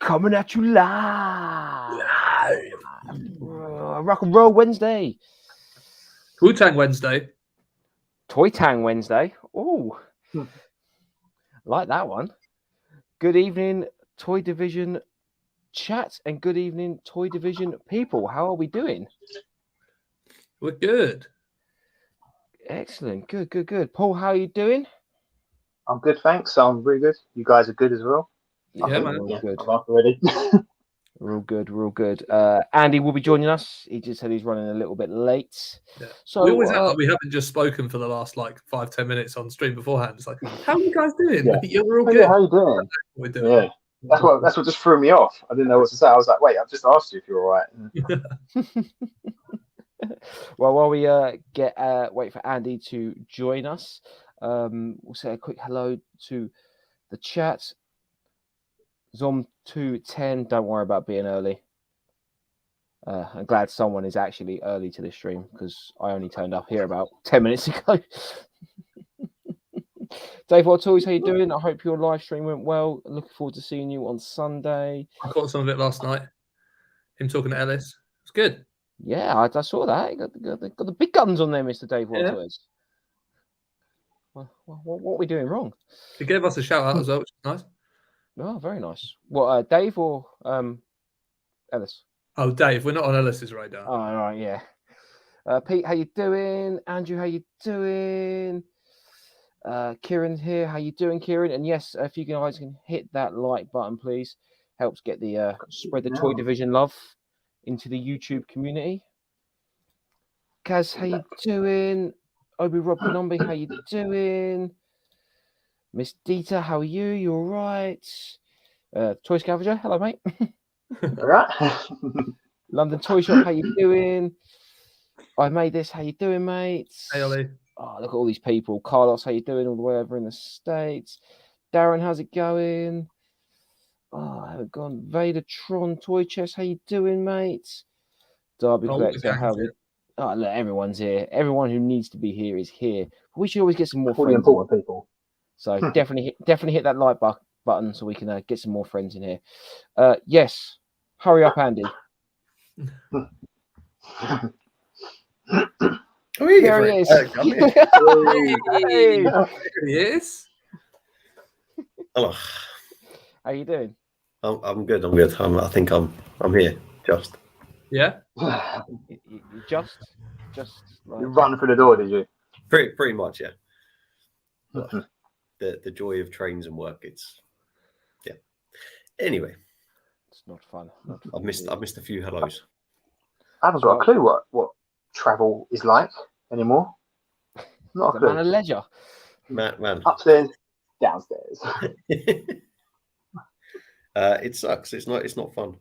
Coming at you live. Rock and Roll Wednesday. Wu-Tang Wednesday. Toy Tang Wednesday. Oh, like that one. Good evening, Toy Division chat, and good evening, Toy Division people. How are we doing? We're good. Excellent. Good. Paul, how are you doing? I'm good, thanks. I'm really good. You guys are good as well. Yeah, man. We're all good. I'm up already. Real good. Andy will be joining us. He just said he's running a little bit late. Yeah. So we always we haven't just spoken for the last 5-10 minutes on stream beforehand. It's like, how are you guys doing? Yeah. We're all good. Yeah, how you doing? We're doing. Yeah. That's what just threw me off. I didn't know what to say. I was like, wait, I've just asked you if you're all right. Well, while we wait for Andy to join us, we'll say a quick hello to the chat. Zom210, don't worry about being early. I'm glad someone is actually early to this stream because I only turned up here about 10 minutes ago. Dave, what toys? How you doing? I hope your live stream went well. Looking forward to seeing you on Sunday. I caught some of it last night. Him talking to Ellis. It's good. Yeah, I saw that. You got the big guns on there, Mr. Dave. What toys? What are we doing wrong? He gave us a shout out as well, which is nice. Oh, very nice. What, Dave or Ellis? Oh, Dave, we're not on Ellis's radar. Oh, all right, yeah. Pete, how you doing? Andrew, how you doing? Kieran here, how you doing, Kieran? And yes, if you guys can hit that like button, please. Helps get the spread the Toy Division love into the YouTube community. Kaz, how you doing? Obi Rob Kanombi, how you doing? Miss Dita, how are you? You all right? Toy Scavenger, hello, mate. All right. London Toy Shop, how you doing? I made this, how you doing, mate? Hey, Ollie. Oh, look at all these people. Carlos, how you doing? All the way over in the States. Darren, how's it going? Oh, I haven't gone. Vader Tron Toy Chest, how you doing, mate? Derby Collector, how are you? Oh, look, everyone's here. Everyone who needs to be here is here. We should always get some more All the friends. important people. So definitely hit that like button so we can get some more friends in here. Yes, hurry up, Andy. There he is. Hey. There he is. Hello. How you doing? I'm good. I think I'm here. Just. Yeah. You just like... You run through the door, did you? Pretty much, yeah. The joy of trains and work. Yeah. Anyway, it's not fun. I've missed a few hellos. I haven't got a clue what travel is like anymore. Not a clue. Man of leisure. Man. Upstairs, downstairs. It sucks. It's not fun.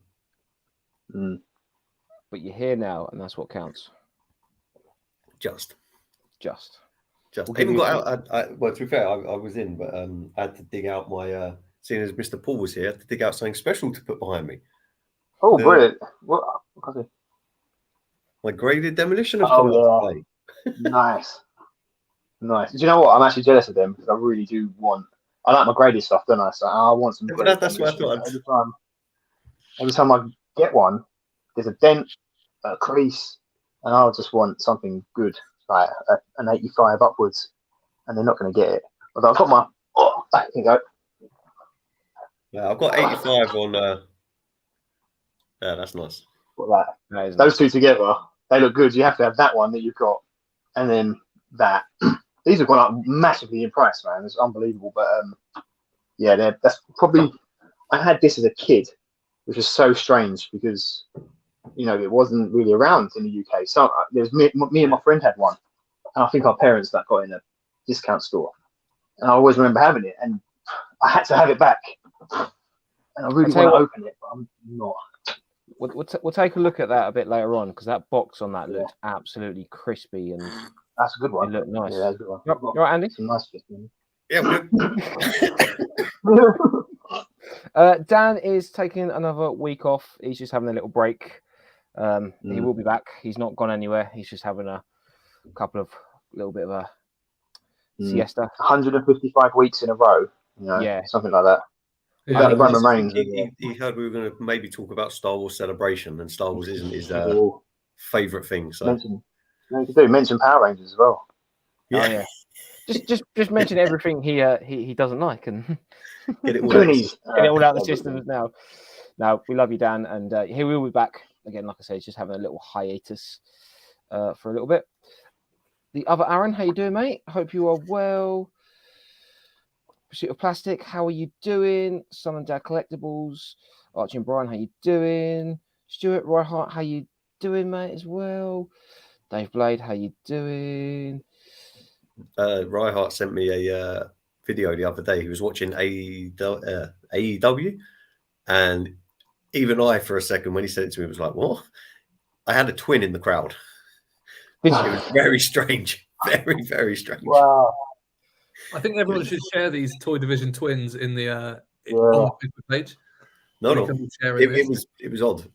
But you're here now, and that's what counts. Just. We'll I even got out. Well, to be fair, I was in, but I had to dig out my. Seeing as Mr. Paul was here, I had to dig out something special to put behind me. Oh, brilliant! What? My graded demolition of Nice. Do you know what? I'm actually jealous of them because I really do want. I like my graded stuff, don't I? So I want some. That's what I thought. Every time I get one, there's a dent, a crease, and I just want something good, like an 85 upwards, and they're not going to get it. Although I've got my. Oh, there you go. Yeah, I've got 85 on. Yeah, that's nice. Like, those two together, they look good. You have to have that one that you've got, and then that. These have gone up massively in price, man. It's unbelievable. But yeah, that's probably. I had this as a kid, which is so strange because it wasn't really around in the UK. So there's me and my friend had one, and I think our parents that got in a discount store, and I always remember having it, and I had to have it back, and I really want to open it, but I'm not. We'll take a look at that a bit later on because that box on that looked absolutely crispy and that's a good one. It looked nice. Yeah, that's a good one. You right, Andy? Some nice Yeah. Dan is taking another week off. He's just having a little break. He will be back. He's not gone anywhere. He's just having a little bit of a siesta. 155 weeks in a row. Yeah, something like that. About the mean, Roman Reigns. He heard we were going to maybe talk about Star Wars Celebration, and Star Wars isn't his Oh, favourite thing. So mention, you could do mention Power Rangers as well. Oh yeah. Just mention everything he doesn't like and get it all Goonies. get it all out of the systems now. Now we love you, Dan, and he will be back again. Like I say, he's just having a little hiatus for a little bit. The other Aaron, how you doing, mate? Hope you are well. Pursuit of Plastic, how are you doing? Son and Dad Collectibles, Archie and Brian, how you doing? Stuart Roy Hart, how you doing, mate? As well. Dave Blade, how you doing? Ryhart sent me a video the other day. He was watching AEW, and even I, for a second, when he said it to me, was like, "What?" I had a twin in the crowd. It was very strange, very, very strange. Wow. I think everyone should share these Toy Division twins in the on the Facebook page. No, it was odd.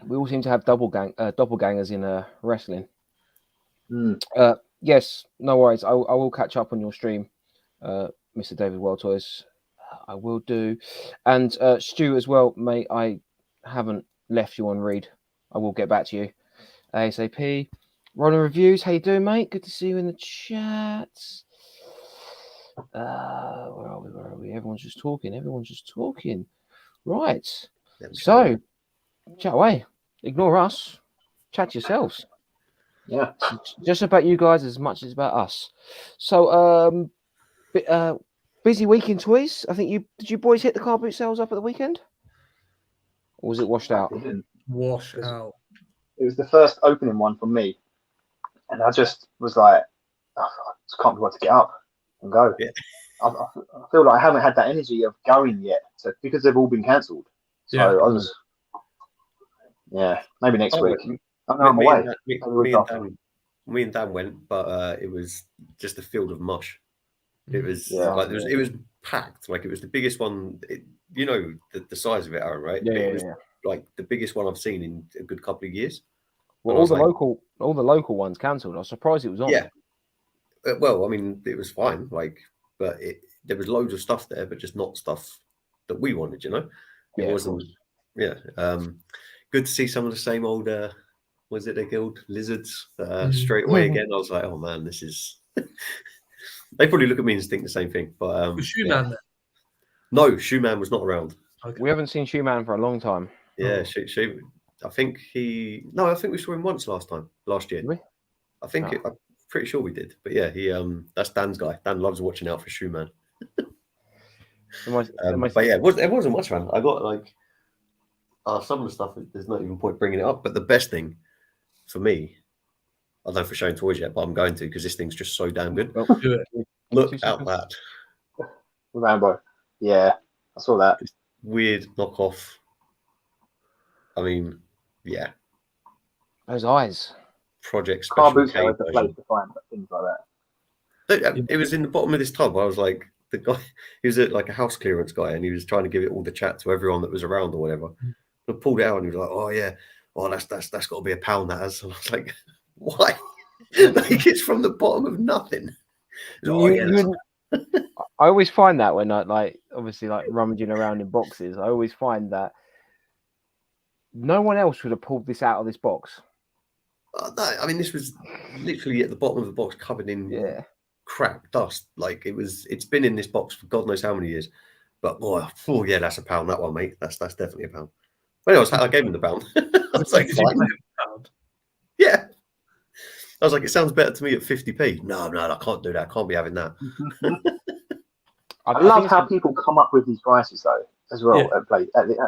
We all seem to have doppelgangers in wrestling. Mm. Yes, no worries. I will catch up on your stream, Mr. David World Toys. I will do, and Stu as well, mate. I haven't left you on read. I will get back to you ASAP. Ronan Reviews, how you doing, mate? Good to see you in the chat. Where are we? Everyone's just talking. Right. So, chat away. Ignore us. Chat to yourselves. Yeah. It's just about you guys as much as about us. So, busy week in toys. I think did you boys hit the car boot sales up at the weekend? Or was it washed out? Wash out. It was the first opening one for me. And I just was like, I just can't be able to get up and go. Yeah. I feel like I haven't had that energy of going yet, so because they've all been cancelled. So Yeah. I was, maybe next week. I'm Me away. and Dan went, but it was just a field of mush. It was it was packed. Like it was the biggest one. You know the size of it, Aaron, right? It was like the biggest one I've seen in a good couple of years. Well, all the local ones cancelled. I was surprised it was on. Yeah. Well, I mean, it was fine. Like, but there was loads of stuff there, but just not stuff that we wanted. You know, it wasn't. Yeah. Good to see some of the same old. Was it the guild lizards straight away again? I was like, oh man, this is. They probably look at me and think the same thing. But was Shoeman there? No, Shoeman was not around. Okay. We haven't seen Shoeman for a long time. Yeah, I think we saw him once last year. Really? I think I'm pretty sure we did. But yeah, that's Dan's guy. Dan loves watching out for Shoeman. But yeah, it wasn't much, man. I got like some of the stuff. There's not even point bringing it up. But the best thing for me, I don't know if we're showing toys yet, but I'm going to because this thing's just so damn good. Oh, do it. Look at that. Rambo. Yeah, I saw that. It's weird knockoff. I mean, yeah. Those eyes. Project Car Special boots K are the place version. to find things like that. It was in the bottom of this tub. I was like, the guy, he was like a house clearance guy, and he was trying to give it all the chat to everyone that was around or whatever. I pulled it out, and he was like, "Oh yeah, that's got to be £1 that has." And I was like, "Why? Like it's from the bottom of nothing." I always find that when I obviously rummaging around in boxes, I always find that no one else would have pulled this out of this box. No, I mean, this was literally at the bottom of the box, covered in crap dust. Like it's been in this box for God knows how many years. But boy, yeah, that's £1. That one, mate. That's definitely £1. But anyway, I gave him the £1. I was like, £1? Yeah. I was like, it sounds better to me at 50p. No, I can't do that. I can't be having that. I love how people come up with these prices though, as well. At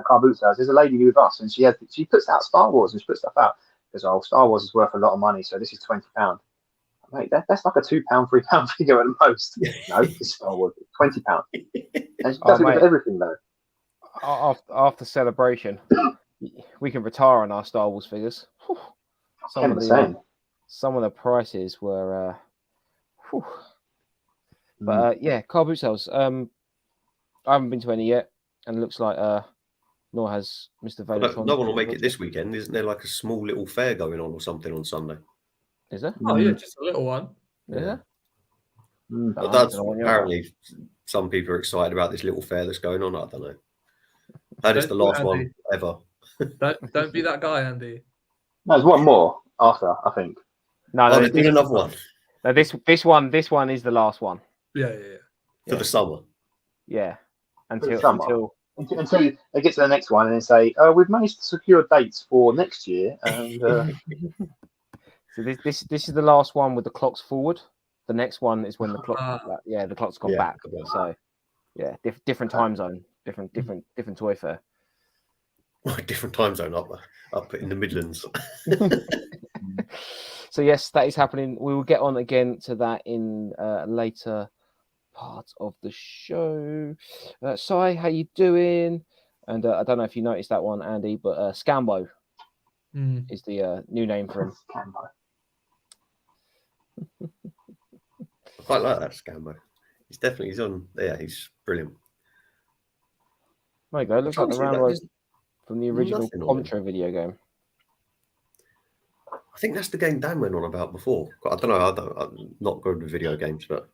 car boot sales. There's a lady with us, and she puts out Star Wars and she puts stuff out. Because Star Wars is worth a lot of money, so this is £20. Mate, that's like a £2, £3 figure at the most. No, it's Star Wars, £20. And she does it with everything though. After Celebration, we can retire on our Star Wars figures. Some of the prices were. But yeah, car boot sales. I haven't been to any yet, and it looks like nor has Mr. Vader. No one will make it this weekend. Isn't there like a small little fair going on or something on Sunday? Is there? Oh yeah, just a little one. Yeah. But that's apparently some people are excited about this little fair that's going on. I don't know. That is the Don't do it, last one Andy. ever. Don't be that guy, Andy. No, there's one more after, I think. No, Oh, there's been another one no, this one is the last one. Yeah. for the summer. Yeah, the summer. until they get to the next one and then say, we've managed to secure dates for next year. And so this is the last one with the clocks forward. The next one is when the clock, the clock's gone back. So yeah, different time zone, different toy fair. Different time zone up in the Midlands. So yes, that is happening. We will get on again to that in later part of the show. Sai, how you doing? And I don't know if you noticed that one, Andy, but Scambo is the new name for him. I quite like that Scambo. He's on. Yeah, he's brilliant. There you go. Looks like the round from the original Contra video game. I think that's the game Dan went on about before. I don't know. I'm not good with video games, but.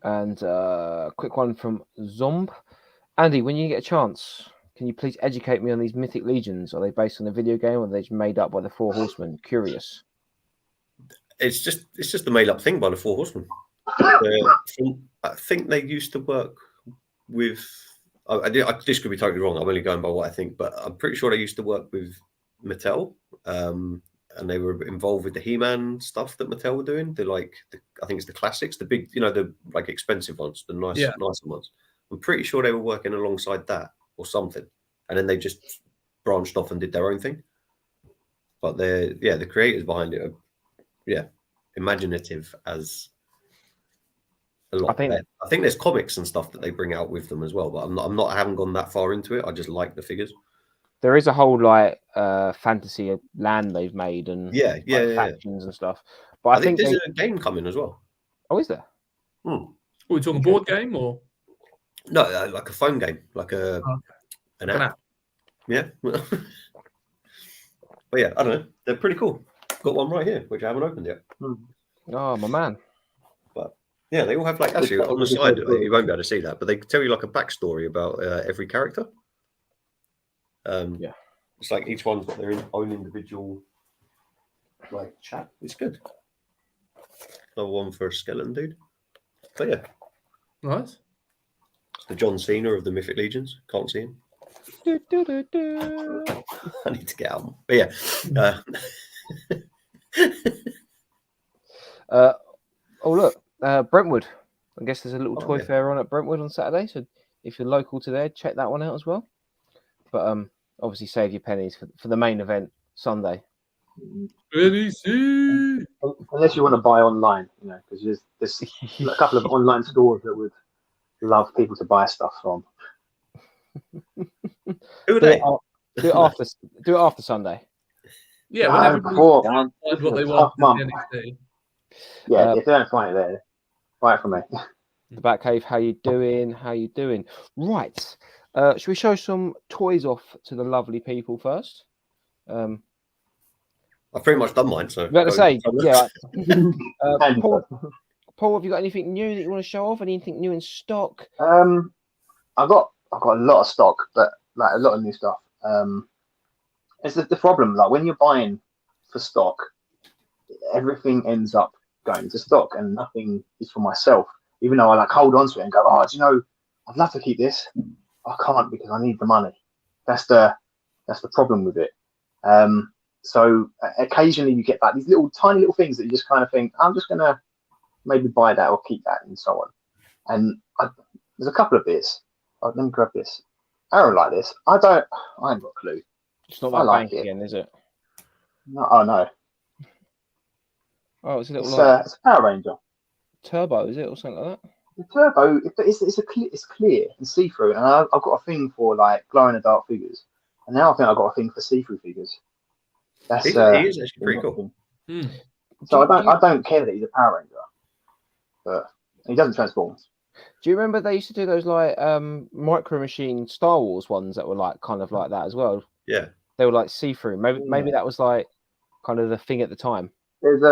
And quick one from Zomb. Andy, when you get a chance, can you please educate me on these Mythic Legions? Are they based on a video game or are they just made up by the Four Horsemen? Curious. It's just the made up thing by the Four Horsemen. I think they used to work with. This could be totally wrong. I'm only going by what I think, but I'm pretty sure they used to work with Mattel, and they were involved with the He-Man stuff that Mattel were doing. I think it's the classics, the big, the like expensive ones, the nicer ones. I'm pretty sure they were working alongside that or something, and then they just branched off and did their own thing. But the creators behind it are, imaginative as a lot. I think there's comics and stuff that they bring out with them as well, but I haven't gone that far into it. I just like the figures. There is a whole fantasy land they've made and factions and stuff. But I think there's a game coming as well. Oh, is there? Are we talking board game or? No, like a phone game, like an app. Yeah. But yeah, I don't know. They're pretty cool. Got one right here, which I haven't opened yet. Oh, my man. But yeah, they all have actually on the side, you won't be able to see that, but they tell you a backstory about every character. It's like each one's got their own individual chat. It's good. Another one for a skeleton dude. But yeah. Nice. It's the John Cena of the Mythic Legions. Can't see him. I need to get out. But yeah. Look, Brentwood. I guess there's a little toy fair on at Brentwood on Saturday. So if you're local to there, check that one out as well. But obviously save your pennies for the main event Sunday. Unless you want to buy online, because there's a couple of online stores that would love people to buy stuff from. Who are they? Do it after Sunday. Yeah, whenever before find what they want in NXT. Yeah, if they don't find it there, buy it from me. The Batcave, how you doing? Right. Should we show some toys off to the lovely people first? I've pretty much done mine, so. About to say, yeah. Paul, have you got anything new that you want to show off? Anything new in stock? I've got a lot of stock, but a lot of new stuff. It's the problem. When you're buying for stock, everything ends up going to stock, and nothing is for myself. Even though I hold on to it and go, I'd love to keep this. I can't because I need the money. That's the problem with it. So occasionally you get these tiny little things that you just kind of think, I'm just gonna maybe buy that or keep that and so on. And there's a couple of bits. Let me grab this. I don't like this. I ain't got a clue. It's not that bank again, is it? No, oh no. Oh, it's a little. It's a Power Ranger. Turbo, is it, or something like that? The Turbo, it's clear and see-through, and I've got a thing for glow-in-the-dark figures, and now I think I've got a thing for see-through figures. That's he is actually pretty cool. So I don't care that he's a Power Ranger, but he doesn't transform. Do you remember they used to do those Micro Machine Star Wars ones that were kind of like that as well? Yeah, they were see-through. Maybe that was kind of the thing at the time. There's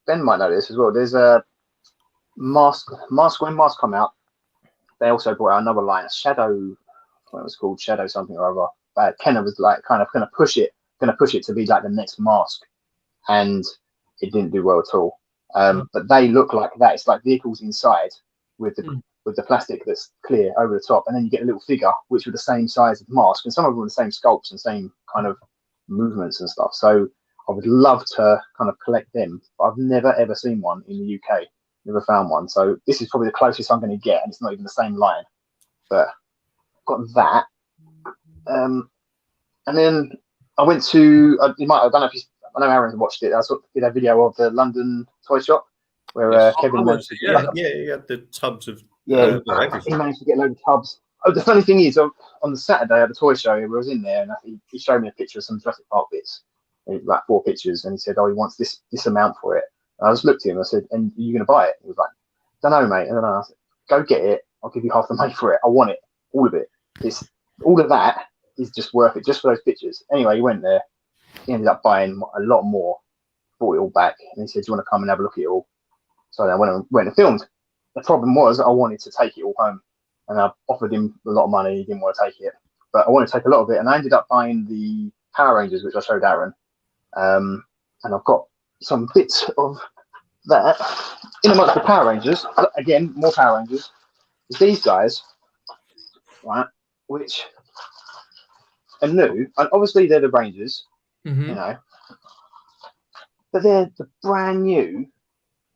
Ben might know this as well. There's Mask when Mask come out, they also brought out another line, Shadow. What it was called, Shadow something or other. Kenner was like kind of going to push it to be like the next Mask, and it didn't do well at all. But they look like that. It's like vehicles inside with the plastic that's clear over the top, and then you get a little figure which were the same size as Mask, and some of them were the same sculpts and same kind of movements and stuff. So I would love to kind of collect them. But I've never ever seen one in the UK. Never found one. So this is probably the closest I'm going to get, and it's not even the same line. But got that. And then I went to. I don't know if I know Aaron's watched it. I did a video of the London toy shop where Kevin managed to the tubs of he managed to get a load of tubs. Oh, the funny thing is, on the Saturday at the toy show, I was in there, and he showed me a picture of some Jurassic Park bits, like 4 pictures, and he said, "Oh, he wants this amount for it." And I just looked at him. I said, "And are you going to buy it?" He was like, "Don't know, mate." And then I said, "Go get it. I'll give you half the money for it. I want it, all of it. All of that is just worth it, just for those pictures." Anyway, he went there. He ended up buying a lot more. Bought it all back, and he said, "Do you want to come and have a look at it all?" So I went and filmed. The problem was I wanted to take it all home, and I offered him a lot of money. He didn't want to take it, but I wanted to take a lot of it, and I ended up buying the Power Rangers, which I showed Aaron. And I've got some bits of that in amongst the Power Rangers. Again, more Power Rangers. It's these guys, right, which are new, and obviously they're the Rangers, you know, but they're the brand new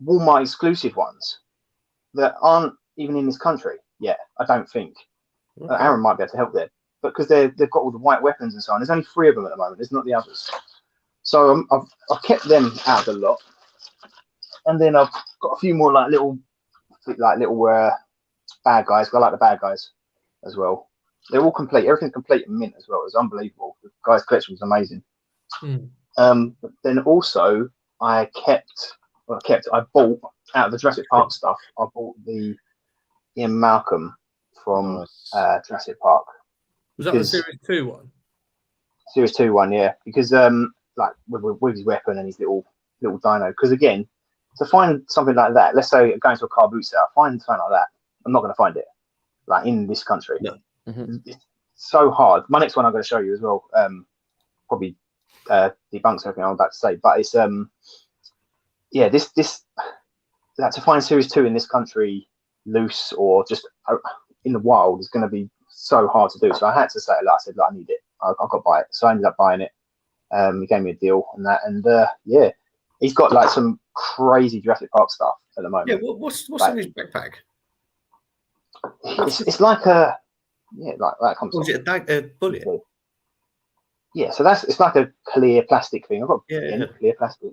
Walmart exclusive ones that aren't even in this country yet. I don't think. Aaron might be able to help there, but because they've got all the white weapons and so on. There's only 3 of them at the moment. There's not the others. So I've kept them out of the lot, and then I've got a few more like little bad guys. I like the bad guys as well. They're all complete. Everything's complete and mint as well. It's unbelievable. The guy's collection was amazing. But then also I bought out of the Jurassic Park stuff. I bought the Ian Malcolm from Jurassic Park. Was that the Series 2 one? Series 2 one, yeah. Because like with his weapon and his little dino. Because again, to find something like that, let's say going to a car boot sale, find something like that. I'm not going to find it like in this country. No. It's so hard. My next one I'm going to show you as well. Probably debunks everything I'm about to say, but it's this that to find Series 2 in this country loose or just in the wild is going to be so hard to do. So I had to say, I said, I need it. I've got to buy it. So I ended up buying it. He gave me a deal on that, and he's got like some crazy Jurassic Park stuff at the moment. Yeah, what's in his backpack? It's like a like that comes. Was it a bullet? Yeah, so it's like a clear plastic thing. I've got clear plastic.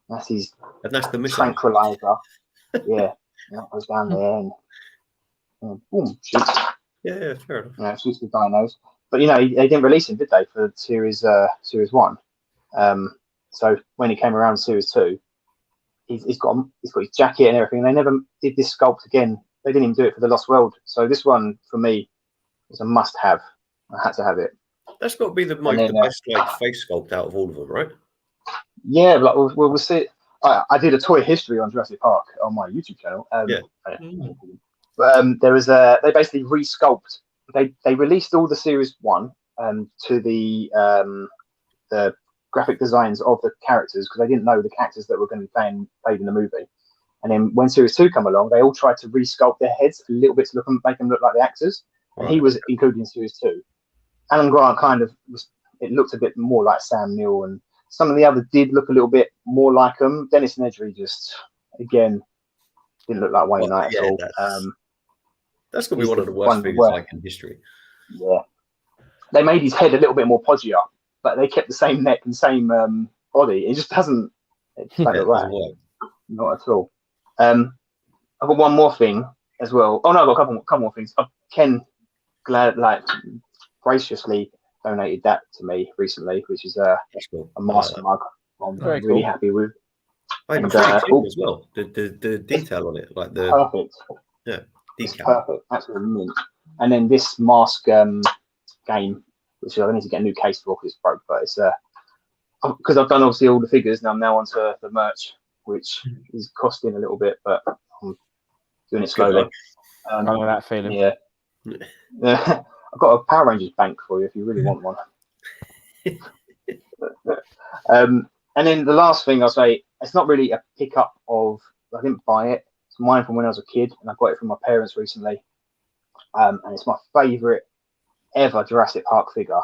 That's his. And that's the missile tranquilizer. that goes down there and boom, shoots. Yeah, fair enough. Yeah, shoots the dinos. But they didn't release him, did they, for Series 1? So when he came around Series 2, he's got his jacket and everything. They never did this sculpt again. They didn't even do it for the Lost World. So this one for me was a must-have. I had to have it. That's got to be the best face sculpt out of all of them, right? Yeah, like we'll see. I did a toy history on Jurassic Park on my YouTube channel. But there was they basically resculpt. They released all the Series 1 to the graphic designs of the characters because they didn't know the actors that were going to be played in the movie. And then when Series 2 come along, they all tried to resculpt their heads a little bit to make them look like the actors. And he was included in Series 2. Alan Grant kind of it looked a bit more like Sam Neill, and some of the others did look a little bit more like them. Dennis Nedry just again didn't look like Wayne Knight at all. That's going to be one of the worst figures in history. Yeah. They made his head a little bit more podgier, but they kept the same neck and same body. It just doesn't look right. Not at all. I've got one more thing as well. Oh, no, I've got a couple more things. Ken graciously donated that to me recently, which is a mask mug. I'm really happy with. And as well. The detail on it, like the perfect. Yeah. It's perfect, absolutely mint. And then this mask game, which I need to get a new case for because it's broke, but it's because I've done obviously all the figures, and I'm now onto the merch, which is costing a little bit, but I'm doing it slowly. I know that feeling. Yeah. I've got a Power Rangers bank for you if you really want one. And then the last thing I'll say, it's not really a pickup of, I didn't buy it. It's mine from when I was a kid, and I got it from my parents recently. And it's my favourite ever Jurassic Park figure.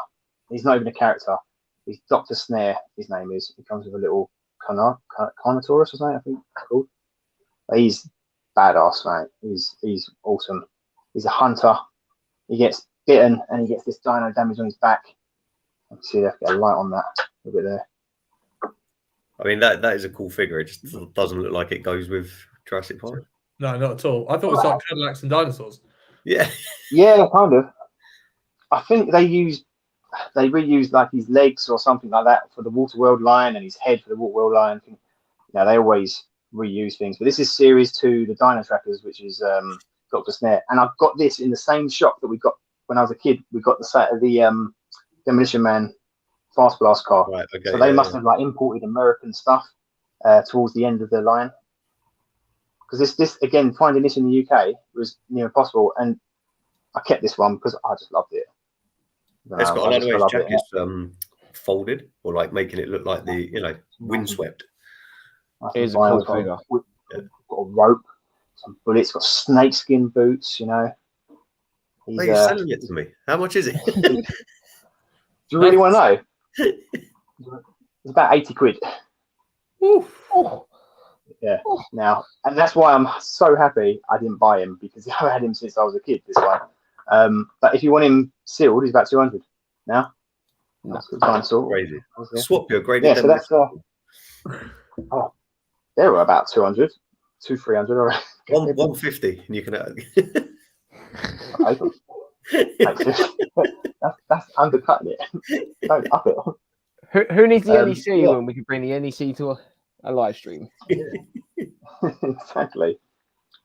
He's not even a character. He's Dr. Snare, his name is. He comes with a little Carnotaurus or something, I think it's called. But he's badass, mate. He's awesome. He's a hunter. He gets bitten and he gets this dino damage on his back. You can see they have to get a light on that a bit there. I mean, that is a cool figure. It just doesn't look like it goes with Jurassic Park. No, not at all. I thought it was like Cadillacs and dinosaurs. Yeah. Yeah, kind of. I think they reused like his legs or something like that for the Waterworld line and his head for the Waterworld line. You know, they always reuse things. But this is Series 2, the Dino Trackers, which is Dr. Snare. And I've got this in the same shop that we got when I was a kid. We got the set of the Demolition Man Fast Blast car. Right, okay, so they must have like imported American stuff towards the end of the line. Because this again, finding this in the UK was near impossible. And I kept this one because I just loved it. It's got a lot of ways jackets folded or like making it look like the windswept. It is a cool figure. Got a rope, some bullets, got snakeskin boots. You know. You're selling it to me. How much is it? Do you really want to know? It's about 80 quid. Oh. Yeah. Now, and that's why I'm so happy I didn't buy him because I've had him since I was a kid. This one. But if you want him sealed, he's about 200 now. That's good dinosaur. Crazy. Swap your grade. Yeah, so that's they were about 200, 300 or 150, and you can. That's undercutting it. Don't up it. Who needs the NEC when we can bring the NEC to a live stream? Exactly.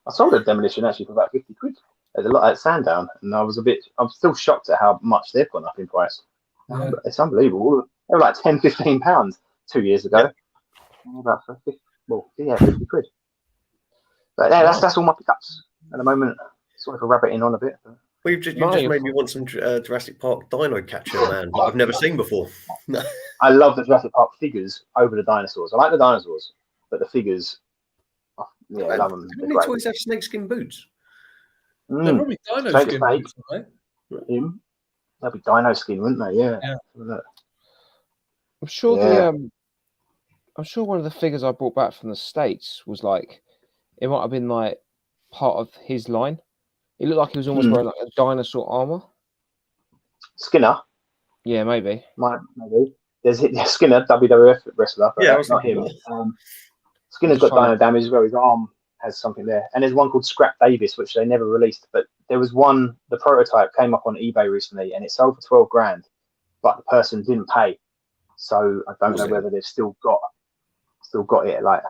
I sold a Demolition actually for about 50 quid. There's a lot at Sandown, and I'm still shocked at how much they've gone up in price. Yeah. It's unbelievable. They were like 10, 15 pounds 2 years ago. Yeah. About 50, 50 quid. But yeah, that's all my pickups at the moment. Sort of rabbiting on a bit. But... Well, you just made me want some Jurassic Park Dino Catcher, man. That I've never seen before. I love the Jurassic Park figures over the dinosaurs. I like the dinosaurs, but the figures, I love them. Didn't they always have snakeskin boots? They're probably dino skin boots, aren't they? They'll be dino skin, wouldn't they? Yeah. I'm sure I'm sure one of the figures I brought back from the States was like, it might have been like part of his line. It looked like he was almost wearing like a dinosaur armor. Skinner. Yeah, maybe. Maybe. There's Skinner, WWF wrestler. But that's not him. Skinner's got dino damage where his arm has something there. And there's one called Scrap Davis, which they never released. But there was one, the prototype came up on eBay recently and it sold for 12 grand, but the person didn't pay. So I don't know whether they've still got it like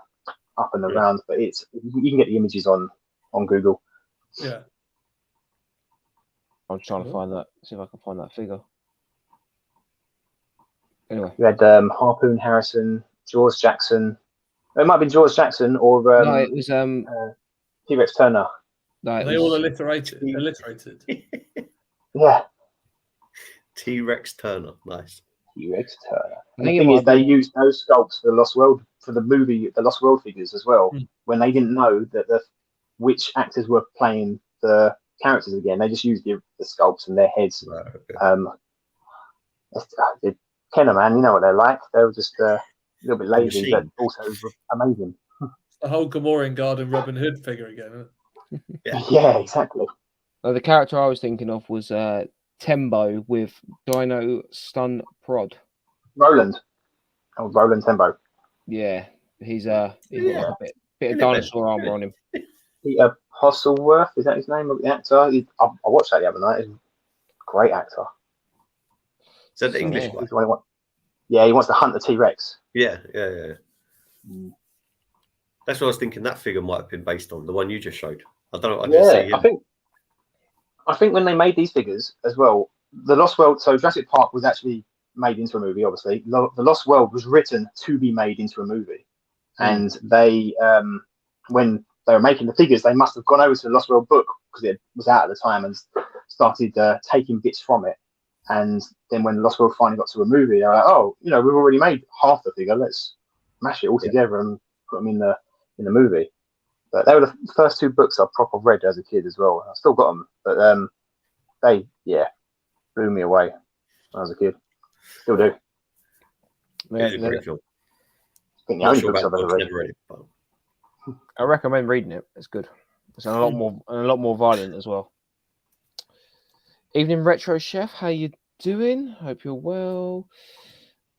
up and around, but you can get the images on Google. Yeah. I'm trying to find that, see if I can find that figure. Anyway. You had Harpoon Harrison, George Jackson. It might be George Jackson or no, it was T-Rex Turner. No, they all alliterated. Yeah. T-Rex Turner, nice. T-Rex Turner. And the thing is, they used those sculpts for the Lost World, for the movie, the Lost World figures as well. When they didn't know that which actors were playing the characters again, they just used the sculpts and their heads. Right, okay. Kenner, man, you know what they're like. They were just a little bit lazy, but also amazing. The whole Gamorrean Garden Robin Hood figure again, isn't it? Yeah, exactly. The character I was thinking of was Tembo with Dino Stun Prod. Roland. Oh, Roland Tembo. Yeah, he's got a bit of dinosaur armor on him. Peter Hostleworth, is that his name? The actor. I watched that the other night. He's a great actor. Is that the English one? Yeah, he wants to hunt the T-Rex. Yeah. That's what I was thinking. That figure might have been based on the one you just showed. I don't know. I didn't see him. I think when they made these figures as well, the Lost World. So Jurassic Park was actually made into a movie. Obviously, the Lost World was written to be made into a movie, and they when they were making the figures, they must have gone over to the Lost World book because it was out at the time and started taking bits from it. And then when Lost World finally got to a movie, they were like, "Oh, we've already made half the figure. Let's mash it all together and put them in the movie." But they were the first 2 books I proper read as a kid as well. I still got them, but they blew me away when I was a kid. Still do. It's a great film. I think the Not only sure books I've about ever books, read. never read it, but I recommend reading it. It's good. It's a lot more violent as well. Evening Retro Chef, how you doing? Hope you're well.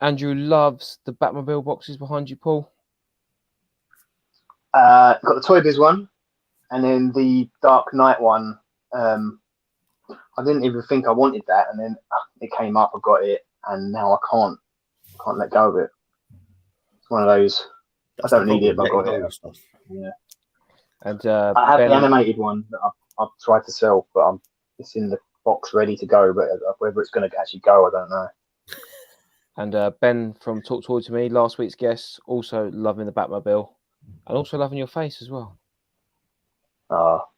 Andrew loves the Batmobile boxes behind you, Paul. Got the Toy Biz one, and then the Dark Knight one. I didn't even think I wanted that, and then it came up. I got it, and now I can't let go of it. It's one of those. I don't need it, but I got it. Stuff. Yeah. And I have the animated one that I've tried to sell, but it's in the box ready to go. But whether it's going to actually go, I don't know. And Ben from Talk Toy to Me, last week's guest, also loving the Batmobile, and also loving your face as well.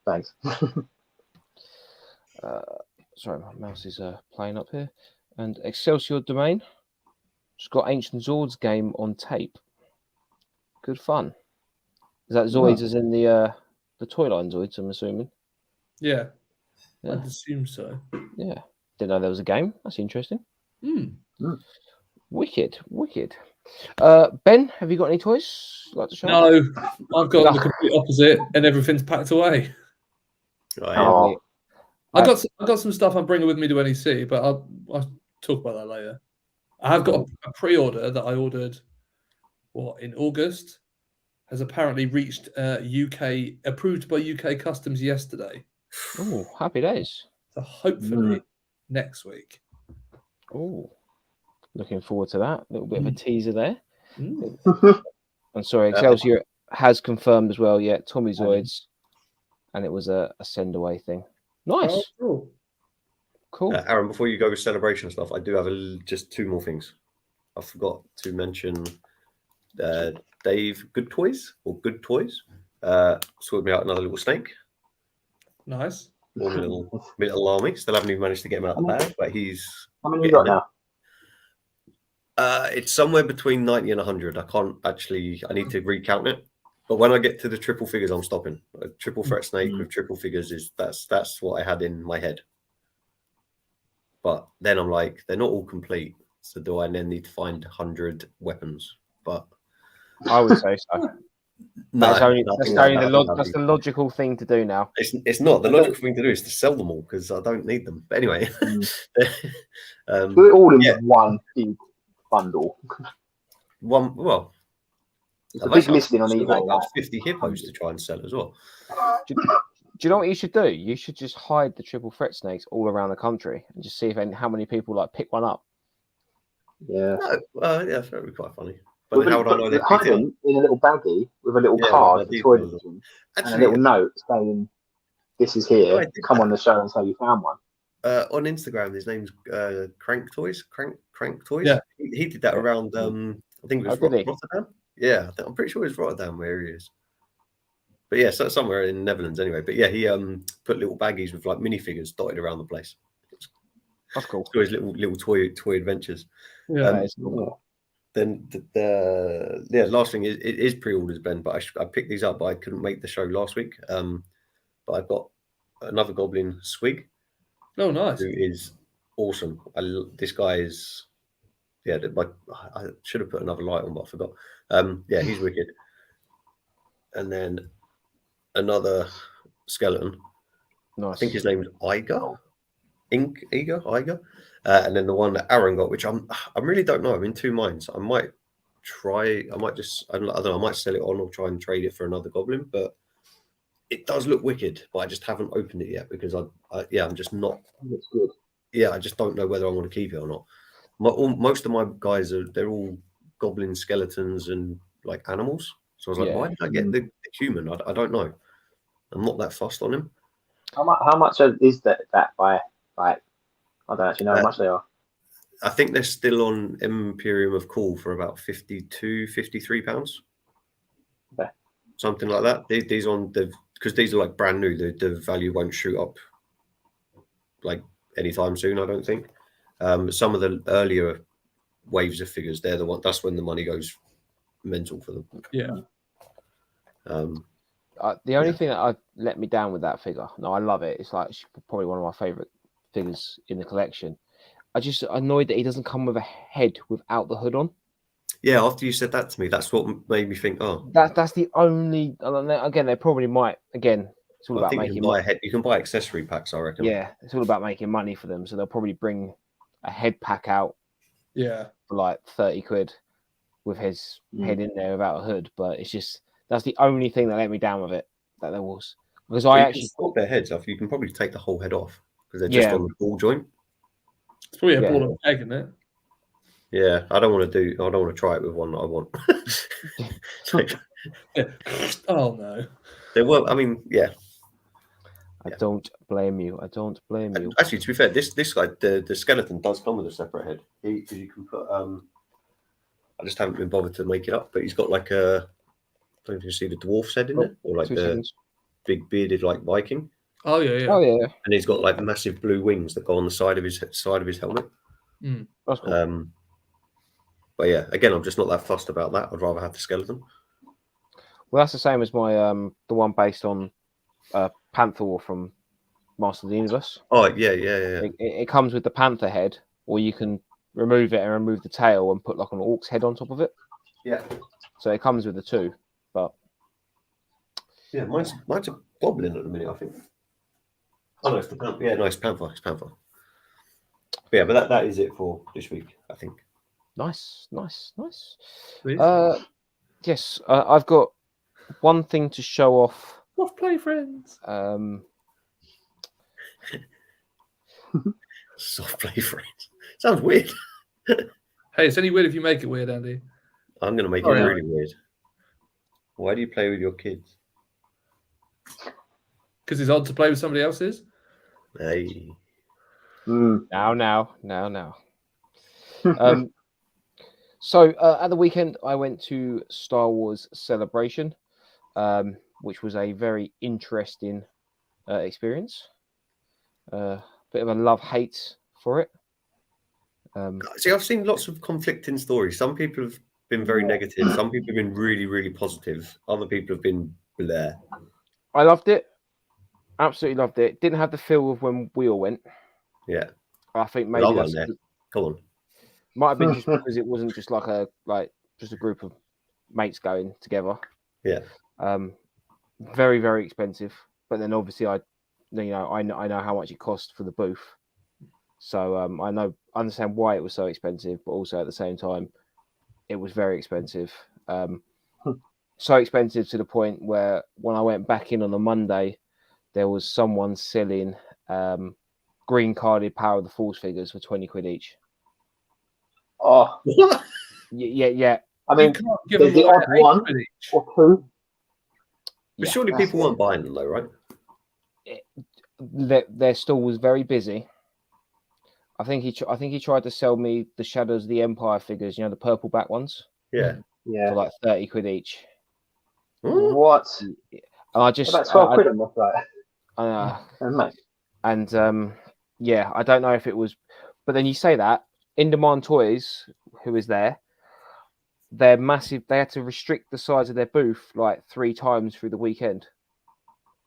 Thanks. Sorry, my mouse is playing up here. And Excelsior Domain just got Ancient Zords game on tape. Good fun. Is that Zoids as in the toy line Zoids, I'm assuming? Yeah. I'd assume so. Yeah. Didn't know there was a game. That's interesting. Wicked. Ben, have you got any toys you'd like to show? No, I've got the complete opposite, and everything's packed away. Oh. I got some stuff I'm bringing with me to NEC, but I'll talk about that later. I have got a pre-order that I ordered in August. Has apparently reached UK, approved by UK Customs yesterday. Oh, happy days. So hopefully next week. Oh, looking forward to that. A little bit of a teaser there. I'm sorry, Excelsior has confirmed as well, Tommy Zoids. And it was a send away thing. Nice. Oh, cool. Aaron, before you go with celebration stuff, I do have just 2 more things. I forgot to mention Dave Good Toys sorted me out another little snake. Nice. One little army. Still haven't even managed to get him out of the bag, but he's. How many you got now? It's somewhere between 90 and 100. I need to recount it. But when I get to the triple figures, I'm stopping. A triple threat snake with triple figures that's what I had in my head. But then I'm like, they're not all complete. So do I then need to find 100 weapons? But I would say so. That's the logical thing to do now. It's not. The logical thing to do is to sell them all because I don't need them. But anyway, do it all in one big bundle. It's a big listing on eBay. About 50 hippos to try and sell as well. Do you know what you should do? You should just hide the triple threat snakes all around the country and just see how many people pick one up. Yeah. No, that would be quite funny. But how would I know they're hide them in a little baggie with a little card, the Toy Division, and a little note saying, "This is here. Come on the show and say you found one." On Instagram, his name's Crank Toys. Crank Toys. Yeah. He did that around. I think it was Rotterdam. Yeah, I'm pretty sure it's Rotterdam where he is. But yeah, so somewhere in the Netherlands anyway. But yeah, he put little baggies with minifigures dotted around the place. That's cool. So his little toy adventures. Yeah, that is cool. Then the last thing is pre-orders, Ben. But I picked these up, but I couldn't make the show last week. But I've got another Goblin Swig. Oh, nice. Who is awesome. This guy is. Yeah, I should have put another light on, but I forgot. Yeah, he's wicked. And then another skeleton. Nice. I think his name's Iger. Iger. And then the one that Aaron got, which I really don't know. I'm in 2 minds. I might just, I don't know, I might sell it on or try and trade it for another goblin, but it does look wicked, but I just haven't opened it yet because I'm just not. Looks good. Yeah, I just don't know whether I want to keep it or not. Most of my guys they're all goblin skeletons and animals. So I was like, why did I get the human? I don't know. I'm not that fussed on him. How much is that by I don't actually know how much they are. I think they're still on Imperium of Cool for about £52, £53. Okay. something like that. These on the because these are like brand new. The value won't shoot up like anytime soon. I don't think. Some of the earlier waves of figures, they're the one. That's when the money goes mental for them. Yeah. The only thing that let me down with that figure, no, I love it. It's like probably one of my favorite figures in the collection. I just annoyed that he doesn't come with a head without the hood on. Yeah, after you said that to me, that's what made me think. Oh, that's the only. Again, they probably might. Again, it's all I about think making. you can buy a head. You can buy accessory packs, I reckon. Yeah, it's all about making money for them. So they'll probably bring a head pack out. Yeah. For like 30 quid with his head in there without a hood, but it's just that's the only thing that let me down with it. That there was because I actually swap their heads off. You can probably take the whole head off because they're just on the ball joint. It's probably a ball and a peg, isn't it? Yeah, I don't want to try it with one that I want. Oh no. They were. I mean, yeah. I don't blame you. I don't blame you. Actually, to be fair, this guy, the skeleton does come with a separate head. Because you can put. I just haven't been bothered to make it up, but he's got like a. I don't know if you see the dwarf's head in there, or like the big bearded like Viking. Oh yeah. Oh yeah. And he's got like massive blue wings that go on the side of his helmet. That's cool. But yeah, again, I'm just not that fussed about that. I'd rather have the skeleton. Well, that's the same as my the one based on Panther from Master of the Universe. Oh yeah. It comes with the panther head, or you can remove it and remove the tail and put like an orc's head on top of it. Yeah. So it comes with the two, but yeah, mine's a goblin at the minute, I think. Oh no, it's the panther. Yeah, no, it's panther. It's panther. But yeah, but that is it for this week, I think. Nice. Please. Yes, I've got one thing to show off. Soft play friends. Soft play friends. Sounds weird. Hey, it's only weird if you make it weird, Andy. I'm going to make it really weird. Why do you play with your kids? Because it's odd to play with somebody else's. Hey. Now. So at the weekend, I went to Star Wars Celebration, which was a very interesting experience. Bit of a love-hate for it. See, I've seen lots of conflicting stories. Some people have been very negative. Some people have been really, really positive. Other people have been bleh. I loved it. Absolutely loved it. Didn't have the feel of when we all went. Yeah. I think maybe that's... Come on. Might have been just because it wasn't just just a group of mates going together. Yeah. Very, very expensive. But then obviously I know how much it cost for the booth. So I understand why it was so expensive, but also at the same time, it was very expensive. So expensive to the point where when I went back in on a Monday, there was someone selling green carded Power of the Force figures for 20 quid each. Oh, what? Yeah. I mean, there's the odd one or two. But surely people weren't buying them though, right? Their stall was very busy. I think he tried to sell me the Shadows of the Empire figures, the purple back ones. Yeah. For like 30 quid each. What? And I just about 12 quid on that. And I don't know if it was, but then you say that In Demand Toys, who is there, they're massive. They had to restrict the size of their booth like 3 times through the weekend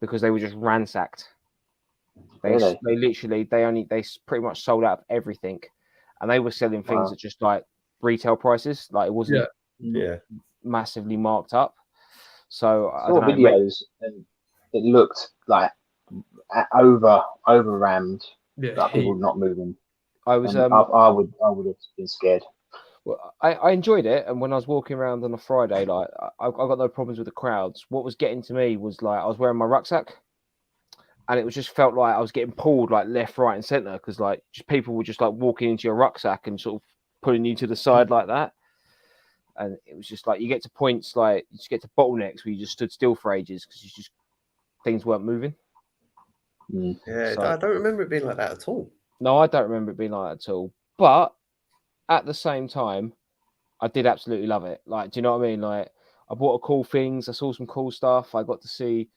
because they were just ransacked. They pretty much sold out of everything, and they were selling things at just like retail prices. Like it wasn't massively marked up. So I saw videos and it looked like over rammed. Yeah, like people not moving. I was I would have been scared. Well, I enjoyed it, and when I was walking around on a Friday, like I got no problems with the crowds. What was getting to me was like I was wearing my rucksack, and it was just felt like I was getting pulled like left, right, and centre because like just people were just like walking into your rucksack and sort of pulling you to the side like that. And it was just like you get to points like you just get to bottlenecks where you just stood still for ages because things weren't moving. Yeah, so, I don't remember it being like that at all. No, I don't remember it being like that at all. But at the same time, I did absolutely love it. Like, do you know what I mean? Like, I bought cool things. I saw some cool stuff. I got to see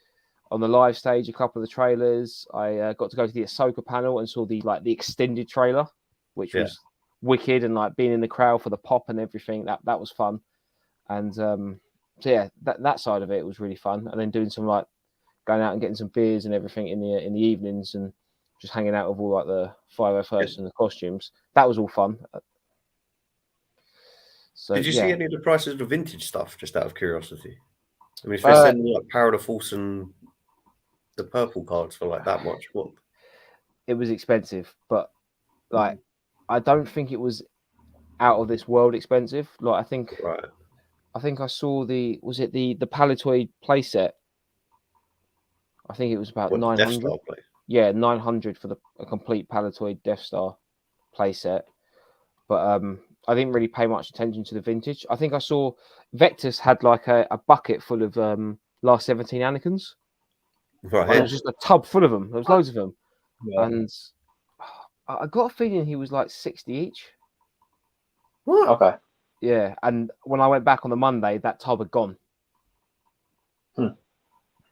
on the live stage a couple of the trailers. I got to go to the Ahsoka panel and saw the extended trailer, which was wicked, and like being in the crowd for the pop and everything. That was fun. And so yeah, that side of it was really fun. And then doing some like going out and getting some beers and everything in the evenings and just hanging out with all like the 501st and the costumes. That was all fun. So, did you see any of the prices of the vintage stuff, just out of curiosity? I mean, if they're selling like Power of the Force and the purple cards for like that much, what? It was expensive, but like I don't think it was out of this world expensive. Like I think I saw the Palitoy playset. I think it was about 900. Yeah, 900 for a complete Palitoy Death Star playset. But I didn't really pay much attention to the vintage. I think I saw Vectus had like a bucket full of last 17 Anakins. Right. It was just a tub full of them. There was loads of them. Yeah. And I got a feeling he was like 60 each. What? Okay. Yeah, and when I went back on the Monday, that tub had gone.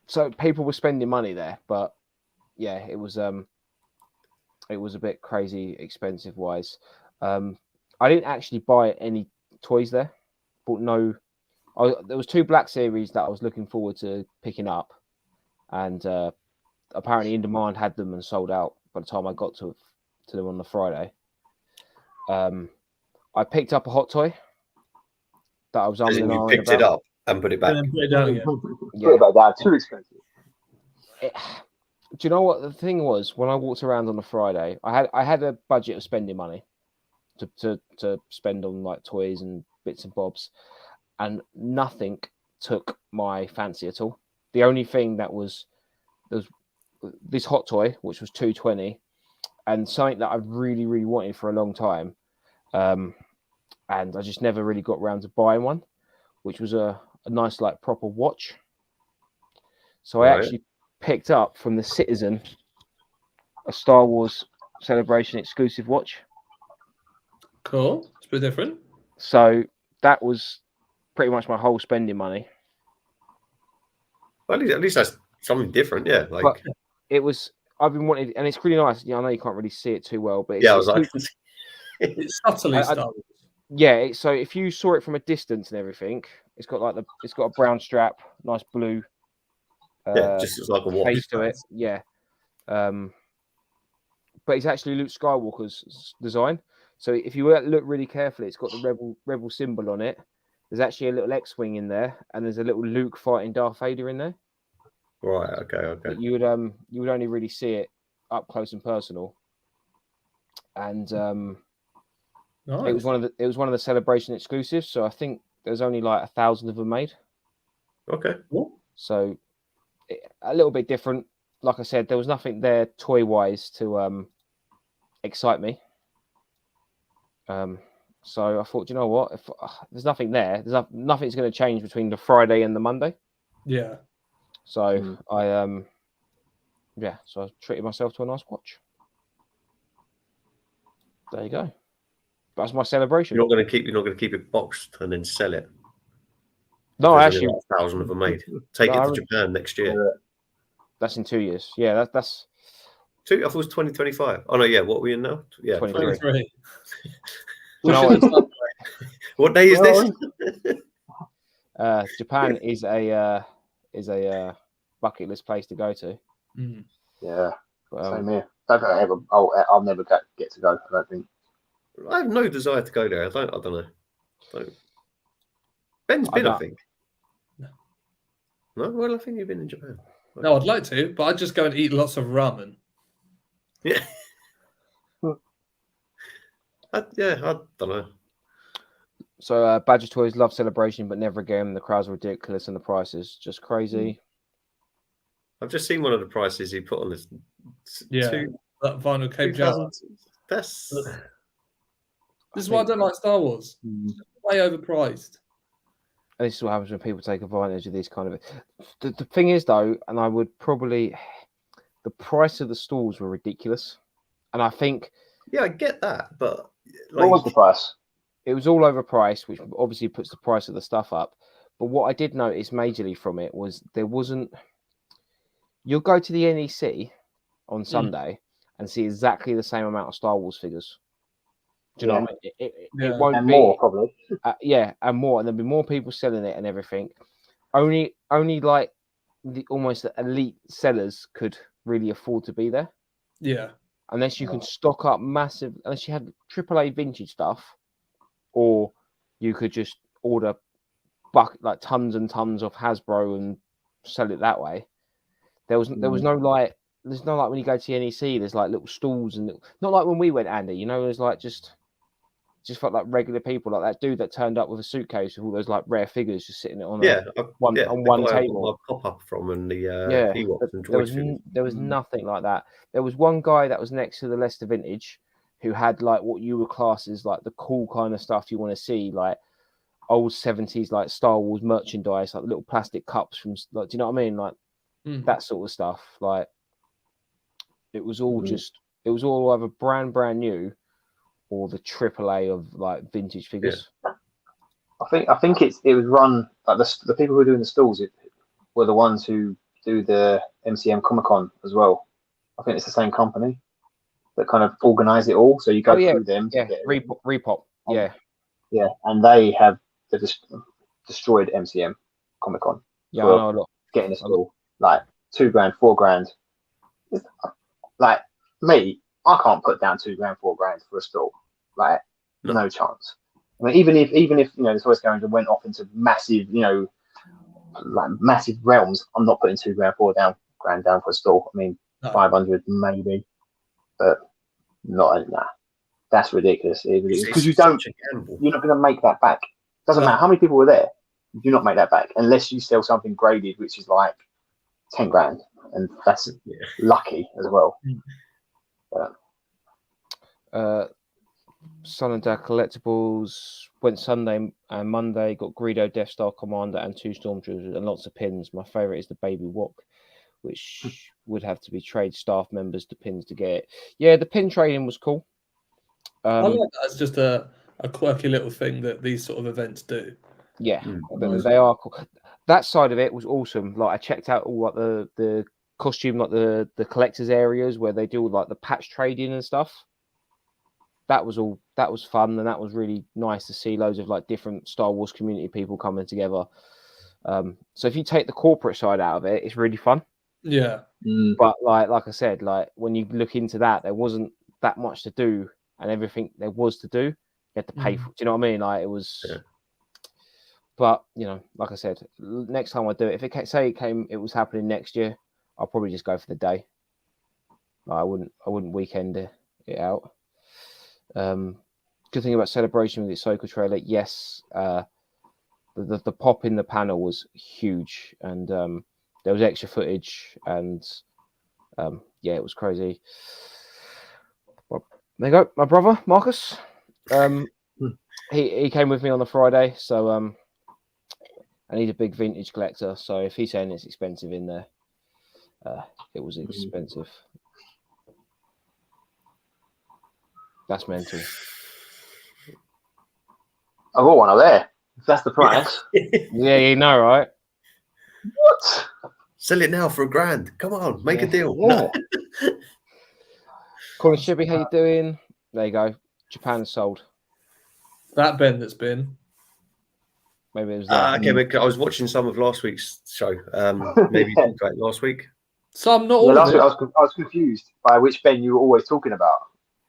So people were spending money there, but yeah, it was a bit crazy expensive wise. I didn't actually buy any toys there, but there was 2 Black Series that I was looking forward to picking up, and apparently In Demand had them and sold out by the time I got to them on the Friday. I picked up a hot toy that I was on. You picked it up and put it back. And put it down again. Yeah, about that. Too expensive. Do you know what the thing was? When I walked around on the Friday, I had a budget of spending money to spend on like toys and bits and bobs, and nothing took my fancy at all. The only thing there was this hot toy, which was $220, and something that I really, really wanted for a long time, and I just never really got around to buying one, which was a nice like proper watch. So I actually picked up from the Citizen a Star Wars Celebration exclusive watch. Cool. It's a bit different. So that was pretty much my whole spending money. Well, at least that's something different, yeah. Like but it was. I've been wanting, and it's really nice. Yeah, I know you can't really see it too well, but I was like, it's subtly Star Wars. Yeah. So if you saw it from a distance and everything, it's got a brown strap, nice blue. Just looks like a watch face to it. Yeah. But it's actually Luke Skywalker's design. So if you look really carefully, it's got the rebel symbol on it. There's actually a little X-wing in there, and there's a little Luke fighting Darth Vader in there. Right. Okay. But you would only really see it up close and personal. And nice. it was one of the Celebration exclusives. So I think there's only like 1,000 of them made. Okay. So a little bit different. Like I said, there was nothing there toy wise to excite me. So I thought, you know what? If there's nothing there, nothing's going to change between the Friday and the Monday. Yeah. So so I treated myself to a nice watch. There you go. That's my celebration. You're not going to keep it boxed and then sell it. No, There's actually, only 1,000 of them made. Take it to Japan next year. That's in 2 years. Yeah, that's. I thought it was 2025. Oh no, yeah. What are we in now? Yeah, 23. What day is this? Japan is a bucket list place to go to. Mm. Yeah, same here. I'll never get to go. I don't think. I have no desire to go there. I don't know. Ben's been, I think. No, well, I think you've been in Japan. No, I'd like to, but I'd just go and eat lots of ramen. Yeah. I don't know. So Badger Toys love Celebration, but never again. The crowds are ridiculous and the prices just crazy. I've just seen one of the prices he put on this. That vinyl Cape Jar. This is why I don't like Star Wars. Way overpriced. And this is what happens when people take advantage of these kind of. The thing is, though, and I would probably, the price of the stalls were ridiculous, and I think. Yeah, I get that, but what was the price? It was all overpriced, which obviously puts the price of the stuff up. But what I did notice majorly from it was there wasn't. You'll go to the NEC on Sunday and see exactly the same amount of Star Wars figures. Do you know what I mean? It won't and be more probably. and more, and there'll be more people selling it and everything. Only like the almost elite sellers could really afford to be there. Yeah. Unless you can stock up massive, unless you had AAA vintage stuff, or you could just order like tons and tons of Hasbro and sell it that way. There was no like, there's no like when you go to the NEC, there's like little stalls and not like when we went, Andy. You know, there's like just felt like regular people, like that dude that turned up with a suitcase with all those like rare figures just sitting on one table. Pop up from and the Ewoks and there was nothing like that. There was one guy that was next to the Leicester Vintage who had like what you would class as like the cool kind of stuff you want to see, like old 70s like Star Wars merchandise, like little plastic cups from like, do you know what I mean, like that sort of stuff. Like it was all it was all either brand new or the AAA of like vintage figures. I think it was run like the people who were doing the stalls were the ones who do the MCM Comic Con as well. I think it's the same company that kind of organise it all. So you go through them. Repop. Yeah, and they have destroyed MCM Comic Con. Yeah, I know a lot. Getting a stall like $2,000, $4,000. Like me, I can't put down $2,000, $4,000 for a stall. Like no chance. I mean, even if you know the Toy Scavenger went off into massive, you know, like massive realms, I'm not putting $2,000, $4,000 down for a stall. I mean, 500 maybe, but not nah. That's ridiculous. Because you're not going to make that back. Doesn't matter how many people were there. You do not make that back unless you sell something graded, which is like $10,000, and that's lucky as well. Sun and Dad collectibles went Sunday and Monday. Got Greedo, Death Star Commander, and 2 Stormtroopers and lots of pins. My favorite is the Baby Wok, which would have to be trade staff members the pins to get it. Yeah, the pin trading was cool. I like that. It's just a quirky little thing that these sort of events do. Yeah, they are cool. That side of it was awesome. Like I checked out all like the costume, like the collectors areas where they do like the patch trading and stuff. That was fun, and that was really nice to see loads of like different Star Wars community people coming together. So if you take the corporate side out of it, it's really fun. Yeah. But like I said, like when you look into that, there wasn't that much to do, and everything there was to do, you had to pay for. Do you know what I mean? Like it was. Yeah. But you know, like I said, next time I do it, if it was happening next year, I'll probably just go for the day. Like, I wouldn't weekend it out. Good thing about Celebration with the Ahsoka trailer, yes, the pop in the panel was huge, and there was extra footage, and it was crazy. Well, there you go, my brother Marcus. He came with me on the Friday, so and he's a big vintage collector. So if he's saying it's expensive in there, it was expensive. That's mental. I got one up there. If that's the price. Yeah, you know, right? What? Sell it now for $1,000. Come on, make a deal. Yeah. Colin Shibby, how you doing? There you go. Japan sold. That Ben that's been. Maybe it was that. Okay, I was watching some of last week's show. Maybe you talked about last week. Some, not all. Last week I was confused by which Ben you were always talking about.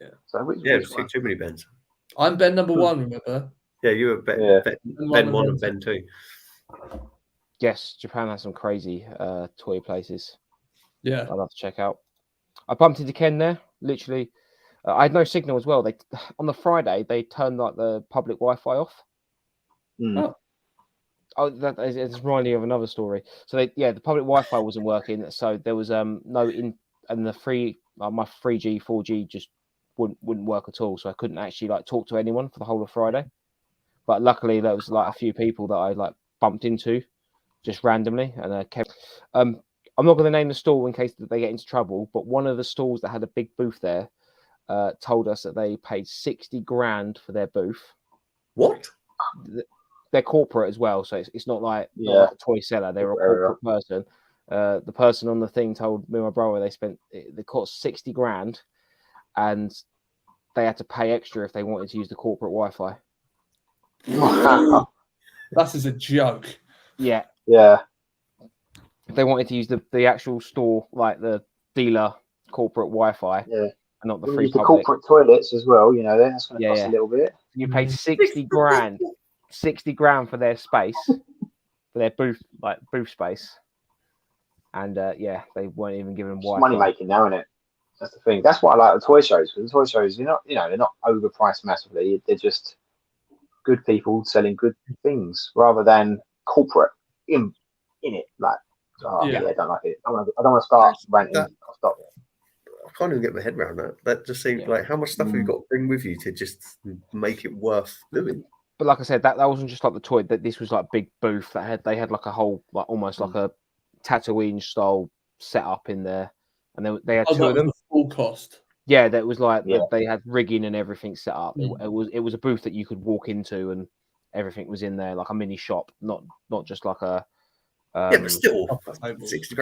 Yeah. So which too many Bens. I'm Ben number 1, remember? Yeah, you were Ben 1 and Ben 2. Yes, Japan has some crazy toy places. Yeah. I'd love to check out. I bumped into Ken there, literally. I had no signal as well. On the Friday, they turned like the public Wi-Fi off. Oh, it's reminding me of another story. So the public Wi-Fi wasn't working. So there was and the free my 3G, 4G just wouldn't work at all. So I couldn't actually like talk to anyone for the whole of Friday. But luckily there was like a few people that I like bumped into just randomly, and I kept. I'm not going to name the stall in case they get into trouble. But one of the stalls that had a big booth there told us that they paid $60,000 for their booth. What? they're corporate as well, so it's not like not Yeah. like a toy seller. They're a corporate person. The person on the thing told me and my brother they cost 60 grand, and they had to pay extra if they wanted to use the corporate Wi-Fi. Wow. That is a joke. Yeah. Yeah. If they wanted to use the actual store, like the dealer corporate Wi-Fi, Yeah. and not the We free use the public. corporate toilets as well. You know, that's going to cost a little bit. You pay 60 grand, 60 grand for their space, for their booth space, and yeah, they weren't even giving them It's Wi-Fi. money making now, isn't it? That's the thing. That's why I like the toy shows. Because the toy shows, they're not overpriced massively. They're just good people selling good things rather than corporate in it. Like, I don't like it. I don't want to start ranting. I'll stop. I can't even get my head around that. That just seems like how much stuff have you got to bring with you to just make it worth doing? But like I said, that wasn't just like the toy. That this was like big booth they had like a whole almost like a Tatooine style setup in there, and they had two of them. The full cost. Yeah, that was like they had rigging and everything set up. It was a booth that you could walk into and everything was in there, like a mini shop, not just like a. But still, 60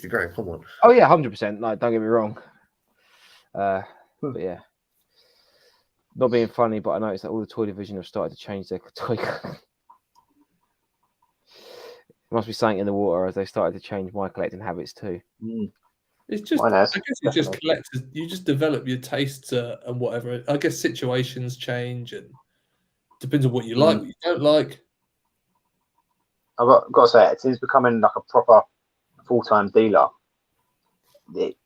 grand. Come on. Oh yeah, 100%. Like, don't get me wrong. But yeah, not being funny, but I noticed that all the toy division have started to change their toy. There must be something in the water as they started to change my collecting habits too. It's just, I guess it's just collectors. You just develop your tastes and whatever. I guess situations change and depends on what you like, what you don't like. I've got to say, it's becoming like a proper full-time dealer. It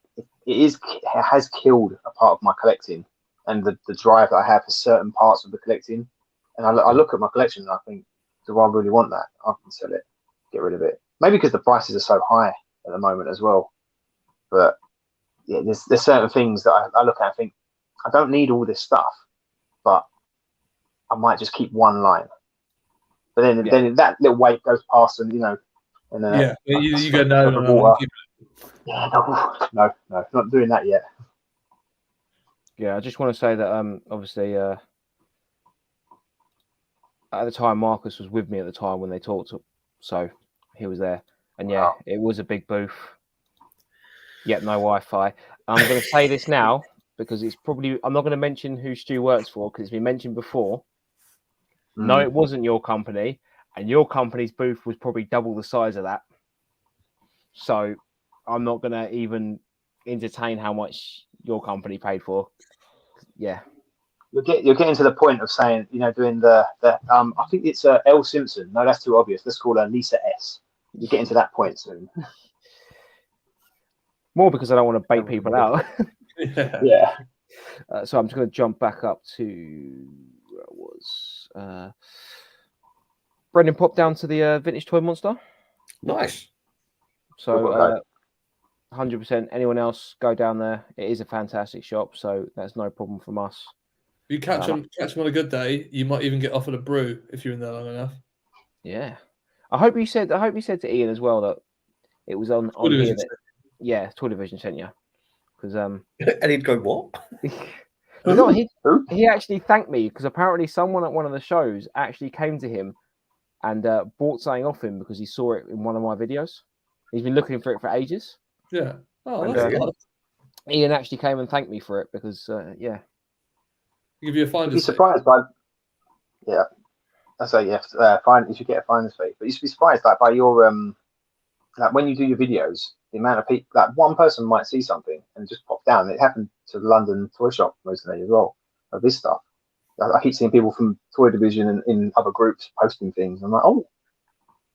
has killed a part of my collecting and the drive that I have for certain parts of the collecting. And I look at my collection and I think, do I really want that? I can sell it, get rid of it. Maybe because the prices are so high at the moment as well. But yeah, there's certain things that I look at and think, I don't need all this stuff, but I might just keep one line. But then that little wave goes past, and you go no. Yeah, no, not doing that yet. Yeah, I just want to say that obviously at the time Marcus was with me at the time when they talked, so he was there, and it was a big booth. Yet no Wi-Fi. I'm going to say this now because it's probably I'm not going to mention who Stu works for because it's been mentioned before. No, it wasn't your company, and your company's booth was probably double the size of that. So I'm not going to even entertain how much your company paid for. Yeah. You're getting to the point of saying, doing the I think it's L Simpson. No, that's too obvious. Let's call her Lisa S. You're getting to that point soon. More because I don't want to bait people out. Yeah. So I'm just going to jump back up to where I was. Brendan, pop down to the Vintage Toy Monster. Nice. So 100%. Anyone else, go down there. It is a fantastic shop, so that's no problem from us. If you catch them on a good day, you might even get offered a brew if you're in there long enough. Yeah. I hope you said to Ian as well that it was on here. Yeah, Toy Division sent you. Because and he'd go, what? No, he actually thanked me because apparently someone at one of the shows actually came to him and bought something off him because he saw it in one of my videos. He's been looking for it for ages. Yeah. Oh, and, that's good. Ian actually came and thanked me for it because, Give you a finder's fee. You'd be surprised by, I say you should get a finder's fee, but you should be surprised by your like when you do your videos, the amount of people, like one person might see something and just pop down. It happened to the London Toy Shop recently as well of this stuff. I keep seeing people from Toy Division and in other groups posting things. I'm like, oh,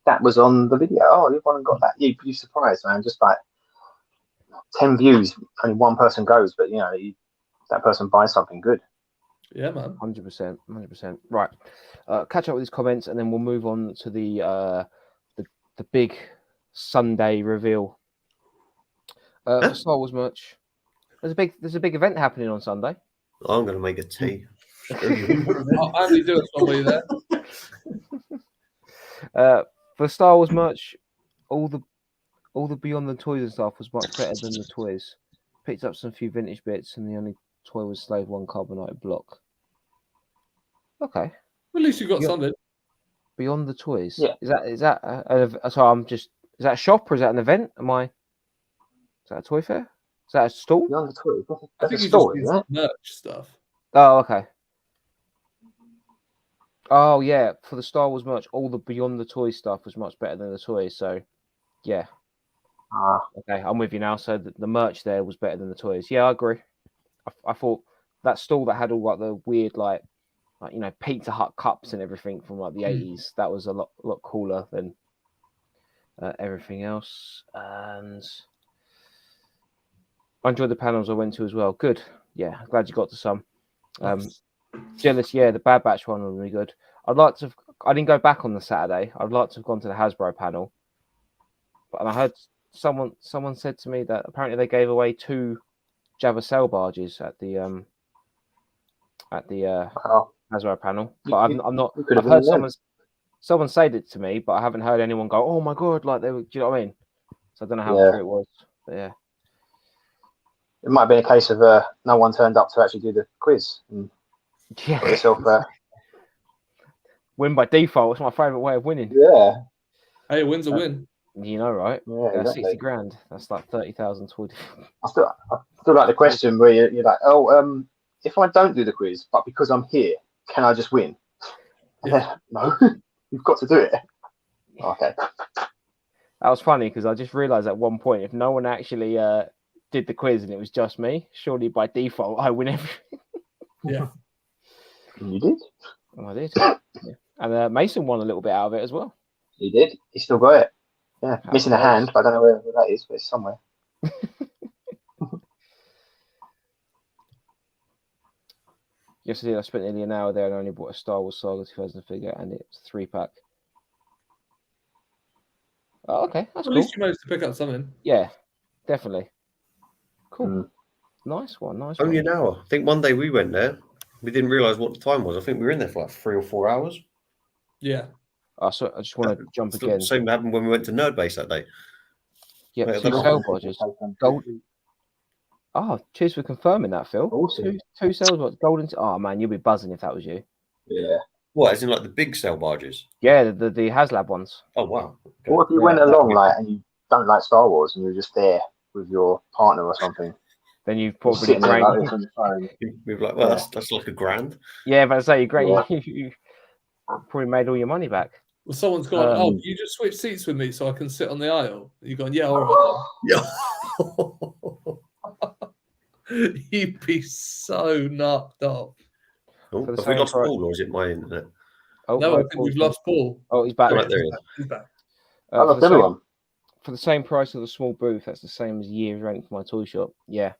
that was on the video. Oh, you've gone and got that. You'd be surprised, man. Just like 10 views, only one person goes, but that person buys something good. Yeah, man. 100%. Right. Catch up with his comments and then we'll move on to the big Sunday reveal. For Star Wars merch. There's a big event happening on Sunday. I'm going to make a tea. I'll only do it for you there. For Star Wars merch, all the Beyond the Toys and stuff was much better than the toys. Picked up some few vintage bits, and the only toy was Slave 1 Carbonite block. Okay. At least you got something. Beyond the Toys. Yeah. Is that is that a shop or is that an event? Is that a toy fair? Is that a stall? Beyond the Toys. I That's a think he store, just isn't means it? merch stuff. Oh, okay. Oh yeah, for the Star Wars merch, all the Beyond the Toys stuff was much better than the toys. So, yeah. Okay, I'm with you now. So the merch there was better than the toys. Yeah, I agree. I thought that stall that had all like the weird like Pizza Hut cups and everything from like the 80s. That was a lot cooler than everything else. And I enjoyed the panels I went to as well. Good. Yeah, glad you got to some. Jealous. Yeah, the Bad Batch one was really good. I didn't go back on the Saturday. I'd like to have gone to the Hasbro panel, but I heard someone said to me that apparently they gave away 2 Jabba sail barges at the Hasbro panel. But I'm not. I've heard someone said it to me, but I haven't heard anyone go, "Oh my god!" Like they were. Do you know what I mean? So I don't know how true it was. But yeah, it might be a case of no one turned up to actually do the quiz. And got yourself, win by default. It's my favourite way of winning. Yeah. Hey, a win's a win. You know, right? Yeah, exactly. 60 grand. That's like 30,000 towards. I still like the question where you're like, oh, if I don't do the quiz, but because I'm here, can I just win? Yeah. No, you've got to do it. Okay. That was funny because I just realised at one point, if no one actually did the quiz and it was just me, surely by default I win everything. Yeah. And you did. Oh, I did. Yeah. And Mason won a little bit out of it as well. He did. He still got it. Yeah, missing a hand, but I don't know where that is, but it's somewhere. Yesterday I spent nearly an hour there and only bought a Star Wars Saga 2000 figure, and it's 3-pack. Oh, okay, that's cool. At least you managed to pick up something. Yeah, definitely. Cool. Nice one. Only an hour. I think one day we went there. We didn't realise what the time was. I think we were in there for like 3 or 4 hours. Yeah. So I just want to jump again. Same happened when we went to Nerd Base that day. Yeah, 2 sail barges. Gold. Oh, cheers for confirming that, Phil. Awesome. 2 sail barges. Golden. Oh man, you'll be buzzing if that was you. Yeah. What? As in like the big sail barges? Yeah, the HasLab ones. Oh wow. Okay. Or if you went along and you don't like Star Wars and you're just there with your partner or something, then you've probably we're like, well, that's like $1,000. Yeah, but I say you're great. Yeah. You probably made all your money back. Well, someone's gone, you just switch seats with me so I can sit on the aisle. You're going, yeah, all right. Yeah. You'd be so knocked up. Oh, have we lost Paul or is it my internet? No, I think we've lost Paul. Oh, he's back. Right, there he is. He's back. I lost everyone. For the same price of the small booth, that's the same as year's rent for my toy shop. Yeah.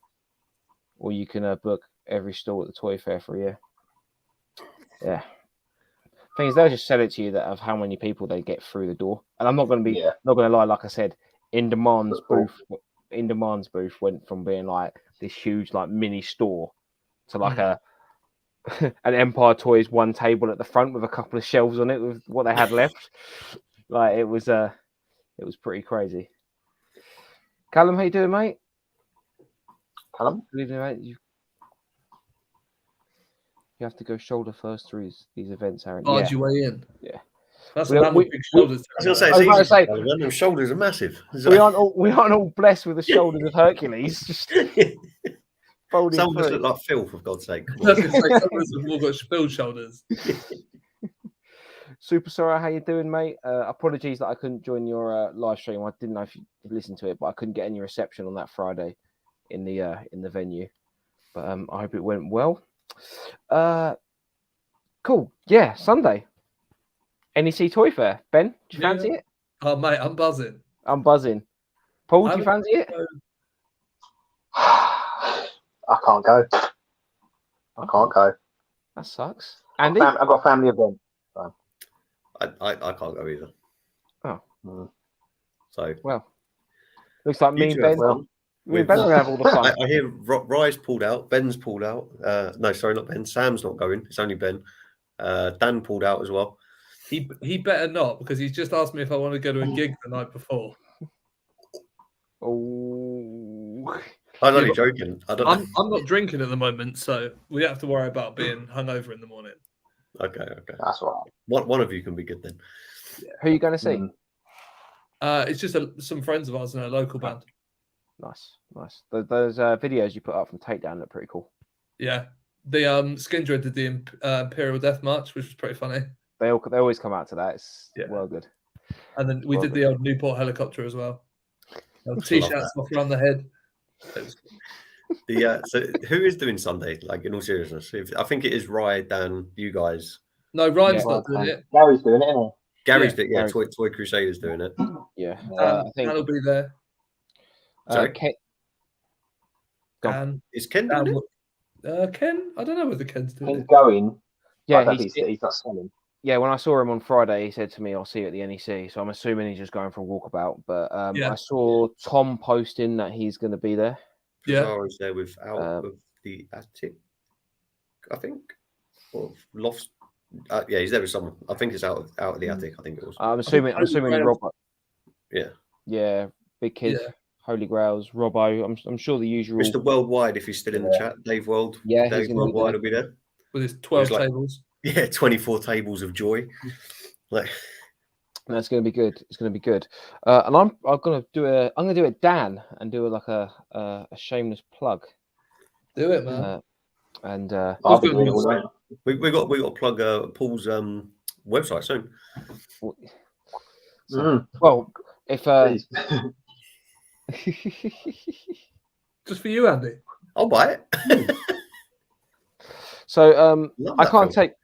Or you can book every store at the Toy Fair for a year. Yeah. Thing is, they'll just sell it to you that of how many people they get through the door. And I'm not going to be not going to lie. Like I said, In Demand's booth went from being like this huge like mini store to like an Empire Toys one table at the front with a couple of shelves on it with what they had left. Like it was pretty crazy. Callum, how you doing, mate? Callum, good evening, mate. You have to go shoulder first through these events, Aaron. Barge your way in. Yeah. That's a man with big shoulders. I was going to say, those shoulders are massive. We aren't all blessed with the shoulders of Hercules. Just folding. Some of us look like Phil, for God's sake. Some of us have all got spilled shoulders. Super Sora, how you doing, mate? Apologies that I couldn't join your live stream. I didn't know if you listened to it, but I couldn't get any reception on that Friday in the venue. But I hope it went well. Cool. Yeah, Sunday. NEC Toy Fair. Ben, do you fancy it? Oh, mate, I'm buzzing. I'm buzzing. Paul, do you fancy it? I can't go. I can't go. That sucks. Andy? I've got a family event. So. I can't go either. Oh. So. Well, looks like me and Ben. We better have all the fun. I hear Rise pulled out. Ben's pulled out. No, sorry, not Ben. Sam's not going. It's only Ben. Dan pulled out as well. He better not, because he's just asked me if I want to go to a gig the night before. Oh, I'm only joking. I'm not drinking at the moment, so we have to worry about being hungover in the morning. Okay, okay. That's all right. One of you can be good then. Who are you going to see? It's just some friends of ours in a local band. Nice. Those videos you put up from Takedown look pretty cool. Yeah, the Skindred did the Imperial Death March, which was pretty funny. They always come out to that. It's Yeah. well good. And then we did the old Newport helicopter as well. T-shirts off around the head. So who is doing Sunday? Like in all seriousness, I think it is Rye, Dan, you guys. No, Ryan's not doing it. Gary's doing it, isn't he? Gary's doing it. Yeah, Toy Crusaders doing it. Yeah, I think Dan will be there. Sorry, Dan is Ken doing it? Ken, I don't know whether Ken's doing He's it. going. Yeah, he's not selling. Yeah, when I saw him on Friday, he said to me, "I'll see you at the NEC." So I'm assuming he's just going for a walkabout. But I saw Tom posting that he's going to be there. Yeah, is there with Out of the Attic, I think, or Lofts. Yeah, he's there with someone. I think it's out of the Attic. I think it was. I'm assuming Robbo. Yeah, Big Kid, Holy Grails, Robbo. I'm sure the usual. Mr. Worldwide, if he's still in the chat, Dave World. Yeah, Dave Worldwide will be there with his 12 tables. Yeah, 24 tables of joy. Like that's going to be good. It's going to be good. And I'm going to do a Dan and do a shameless plug. Do it, man. And I'll be doing it all night. We got to plug Paul's website soon. Well, if just for you, Andy. I'll buy it. So I can't take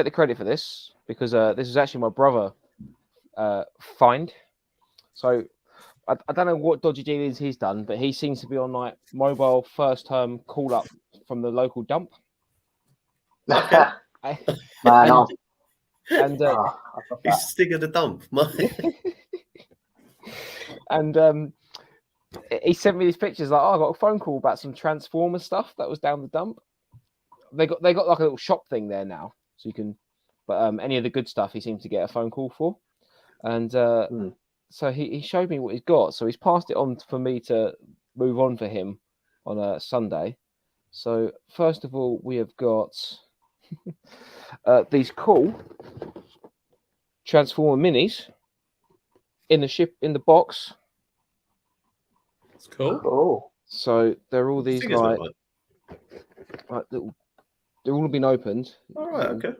the credit for this because this is actually my brother find. So I don't know what dodgy dealings he's done, but he seems to be on like mobile first term call up from the local dump. He's sticking the dump. And he sent me these pictures like, I got a phone call about some Transformer stuff that was down the dump. They got like a little shop thing there now, so you can. But any of the good stuff, he seems to get a phone call for, and so he showed me what he's got. So he's passed it on for me to move on for him on a Sunday. So first of all, we have got these cool Transformer minis in the box. It's cool. Oh, so they're all these like little. They're all been opened. All right, okay.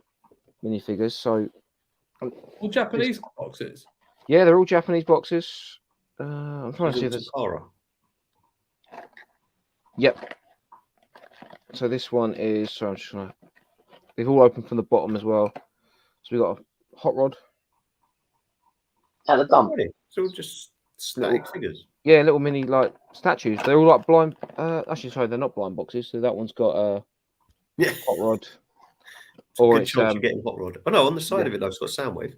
Minifigures. So all Japanese boxes. Yeah, they're all Japanese boxes. I'm trying to see this. Yep. So this one is. Sorry, I'm just trying to. They've all opened from the bottom as well. So we got a hot rod. At the dump. So just static figures. Yeah, little mini like statues. They're all like blind. Actually, sorry, they're not blind boxes. So that one's got hot rod. Or good chance you're getting hot rod. Oh no, on the side of it though, it's got Soundwave.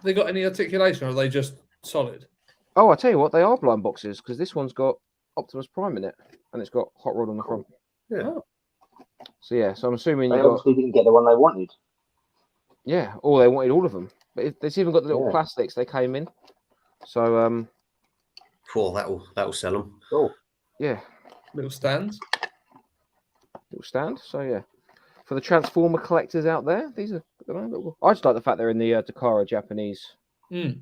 They got any articulation, or are they just solid? Oh, I tell you what, they are blind boxes because this one's got Optimus Prime in it, and it's got hot rod on the front. Yeah. Oh. So yeah, so I'm assuming they obviously didn't get the one they wanted. Yeah, or they wanted all of them, but they've even got the little plastics they came in. So cool. That'll sell them. Cool. Yeah. Little stands. Little stand. So yeah, for the Transformer collectors out there, these are. I just like the fact they're in the Takara Japanese in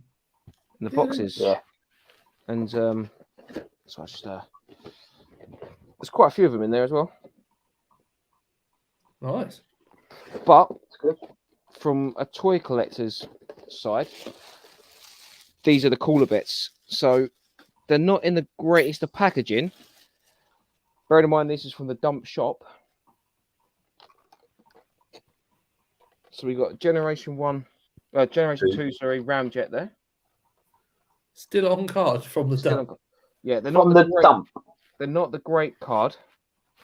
the boxes. Yeah. And so I just there's quite a few of them in there as well. Nice. But from a toy collector's side, these are the cooler bits. So they're not in the greatest of packaging. Bear in mind, this is from the dump shop. So we got Generation 2, Ramjet there. Still on card from the dump. Yeah, they're not from the dump. They're not the great card.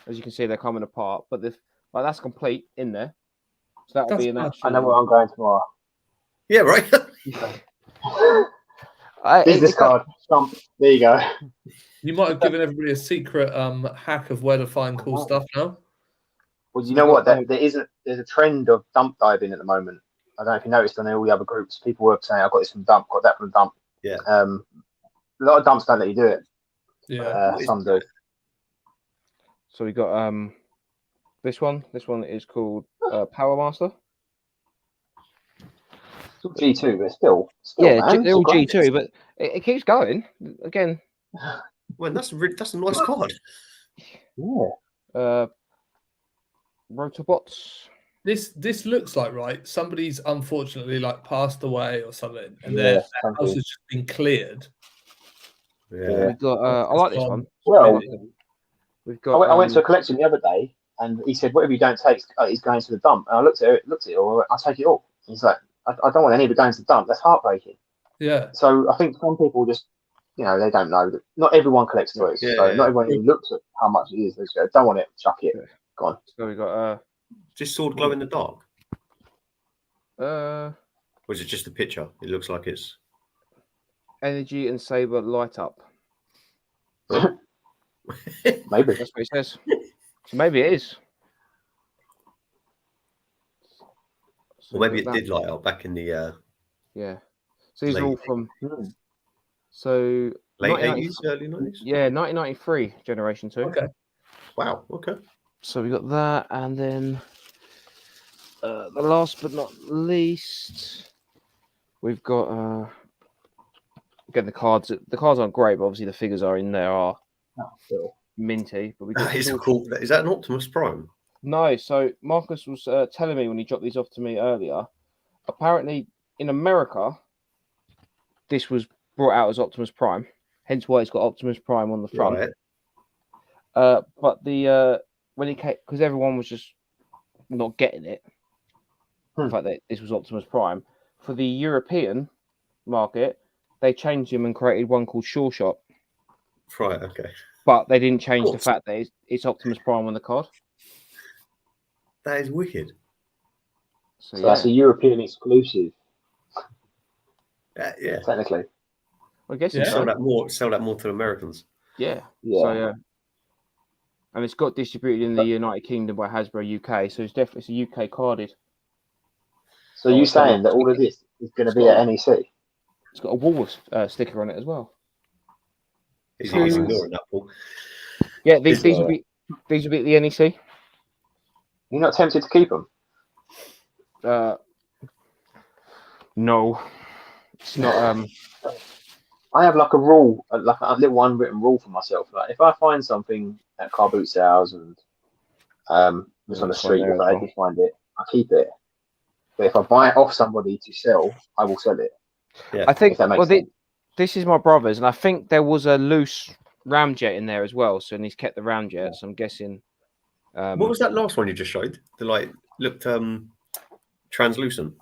As you can see, they're coming apart, but that's complete in there. So that'll be an actual... I know where I'm going tomorrow. Yeah, right. Business card. Stump. There you go. You might have given everybody a secret hack of where to find cool stuff now. Well, you know what? There's a trend of dump diving at the moment. I don't know if you noticed on all the other groups. People were saying, "I got this from dump, got that from dump." Yeah. A lot of dumps don't let you do it. Yeah. Some do. So we got This one is called Power Master. It's all G2, but still, Yeah, man, they're all it's great. G2, but it keeps going. Again, Well, that's a nice card. Yeah. Rotobots. This looks like, right, somebody's unfortunately like passed away or something, and Yeah, their something. house has just been cleared. Yeah. We've got. I like this one. Well, We've got. I went to a collection the other day, and he said, "Whatever you don't take, is going to the dump." And I looked at it, or I'll take it all. He's like, I don't want any of it going to the dump. That's heartbreaking. Yeah. So I think some people just, they don't know that not everyone collects toys. Yeah, so yeah. not everyone even looks at how much it is. They just go, don't want it, chuck it, gone. So we got. Does sword glow in the dark? Or is it just a picture? It looks like it's energy and saber light up. Maybe That's what it says. So maybe it is. Or maybe it did light up back in the yeah. So these are all from so late 80s, early 90s? Yeah, 1993 generation 2. Okay. Wow, okay. So we got that, and then the last but not least, we've got again the cards. The cards aren't great, but obviously the figures are in there are minty. But we got Is that an Optimus Prime? No, so Marcus was telling me when he dropped these off to me earlier. Apparently, in America, this was brought out as Optimus Prime, hence why it's got Optimus Prime on the front. Right. But the when it came, because everyone was just not getting it, the fact that this was Optimus Prime for the European market, they changed him and created one called Sure Shot. Right. Okay. But they didn't change the fact that it's Optimus Prime on the card. That is wicked. So that's a European exclusive. Yeah. Technically. I guess sell that more to Americans. Yeah. Yeah. So and it's got distributed in the United Kingdom by Hasbro UK, so it's a UK carded. So you're saying that all of this is going to be at NEC? It's got a Woolworths sticker on it as well. He's ignoring that, Paul. Yeah, these will be at the NEC. You're not tempted to keep them? No, it's not. I have like a rule, like a little unwritten rule for myself. Like if I find something at car boot sales and just on the street, if I can find it, I keep it. But if I buy it off somebody to sell, I will sell it. Yeah. I think. This is my brother's, and I think there was a loose ramjet in there as well. So and he's kept the ramjet. So I'm guessing. What was that last one you just showed? The looked translucent.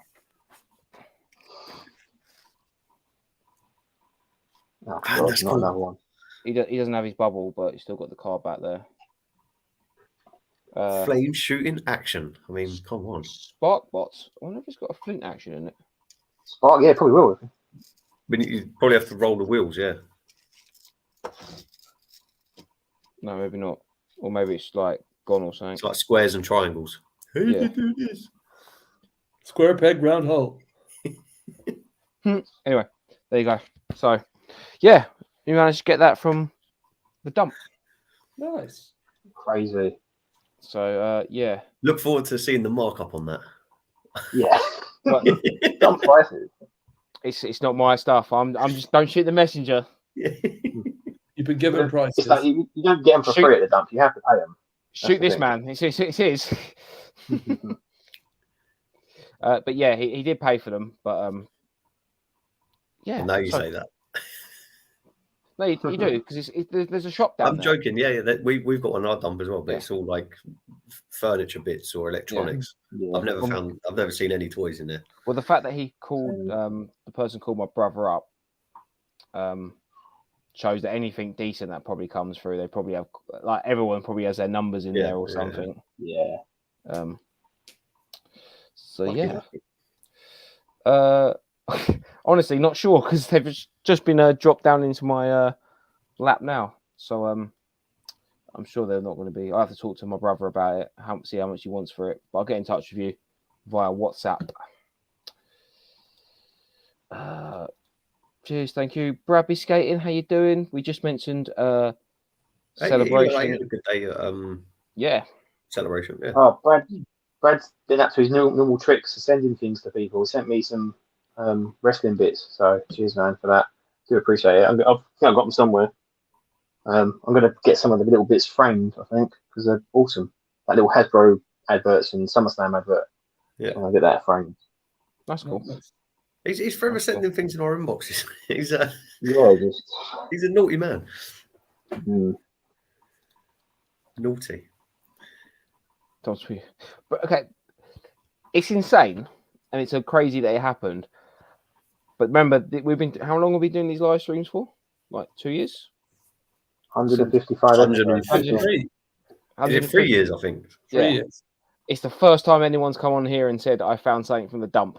Oh, God, that's not cool. another one. He doesn't have his bubble, but he's still got the card back there. Flame shooting action. I mean, come on. Spark bots. I wonder if it's got a flint action in it. Spark, yeah, probably will. But you probably have to roll the wheels, yeah. No, maybe not. Or maybe it's like gone or something. It's like squares and triangles. Who did do this? Square peg, round hole. Anyway, there you go. So, yeah, you managed to get that from the dump. Nice. Crazy. So, yeah. Look forward to seeing the markup on that. Yeah. But dump prices. It's not my stuff. I'm just don't shoot the messenger. You've been given prices. It's like you don't get them for free at the dump. You have to pay them. Shoot this man. It's his. But yeah, he did pay for them. But yeah. Now you say that. No, you do because there's a shop down there. I'm joking. Yeah. We've got one on our dump as well, but it's all like furniture bits or electronics. Yeah. I've never seen any toys in there. Well, the fact that he called the person called my brother up shows that anything decent that probably comes through, they probably have everyone probably has their numbers in there or something. Yeah. So yeah. Honestly, not sure because they've just been dropped down into my lap now. So I'm sure they're not going to be. I have to talk to my brother about it, see how much he wants for it. But I'll get in touch with you via WhatsApp. Cheers, thank you. Brabby Skating, how you doing? We just mentioned celebration. I had a good day. Yeah. celebration. Yeah. Oh, Brad's been up to his normal tricks of sending things to people. He sent me some wrestling bits. So cheers, man, for that. Do appreciate it. I think I've got them somewhere. I'm going to get some of the little bits framed, I think, because they're awesome. Like little Hasbro adverts and SummerSlam advert. Yeah. I'll get that framed. That's cool. He's forever sending things in our inboxes. He's a naughty man. Naughty. But okay, it's insane, and it's so crazy that it happened. But remember, how long have we been doing these live streams for? Like 2 years? 155 153. Is it 3 years, I think? 3 years. It's the first time anyone's come on here and said, I found something from the dump.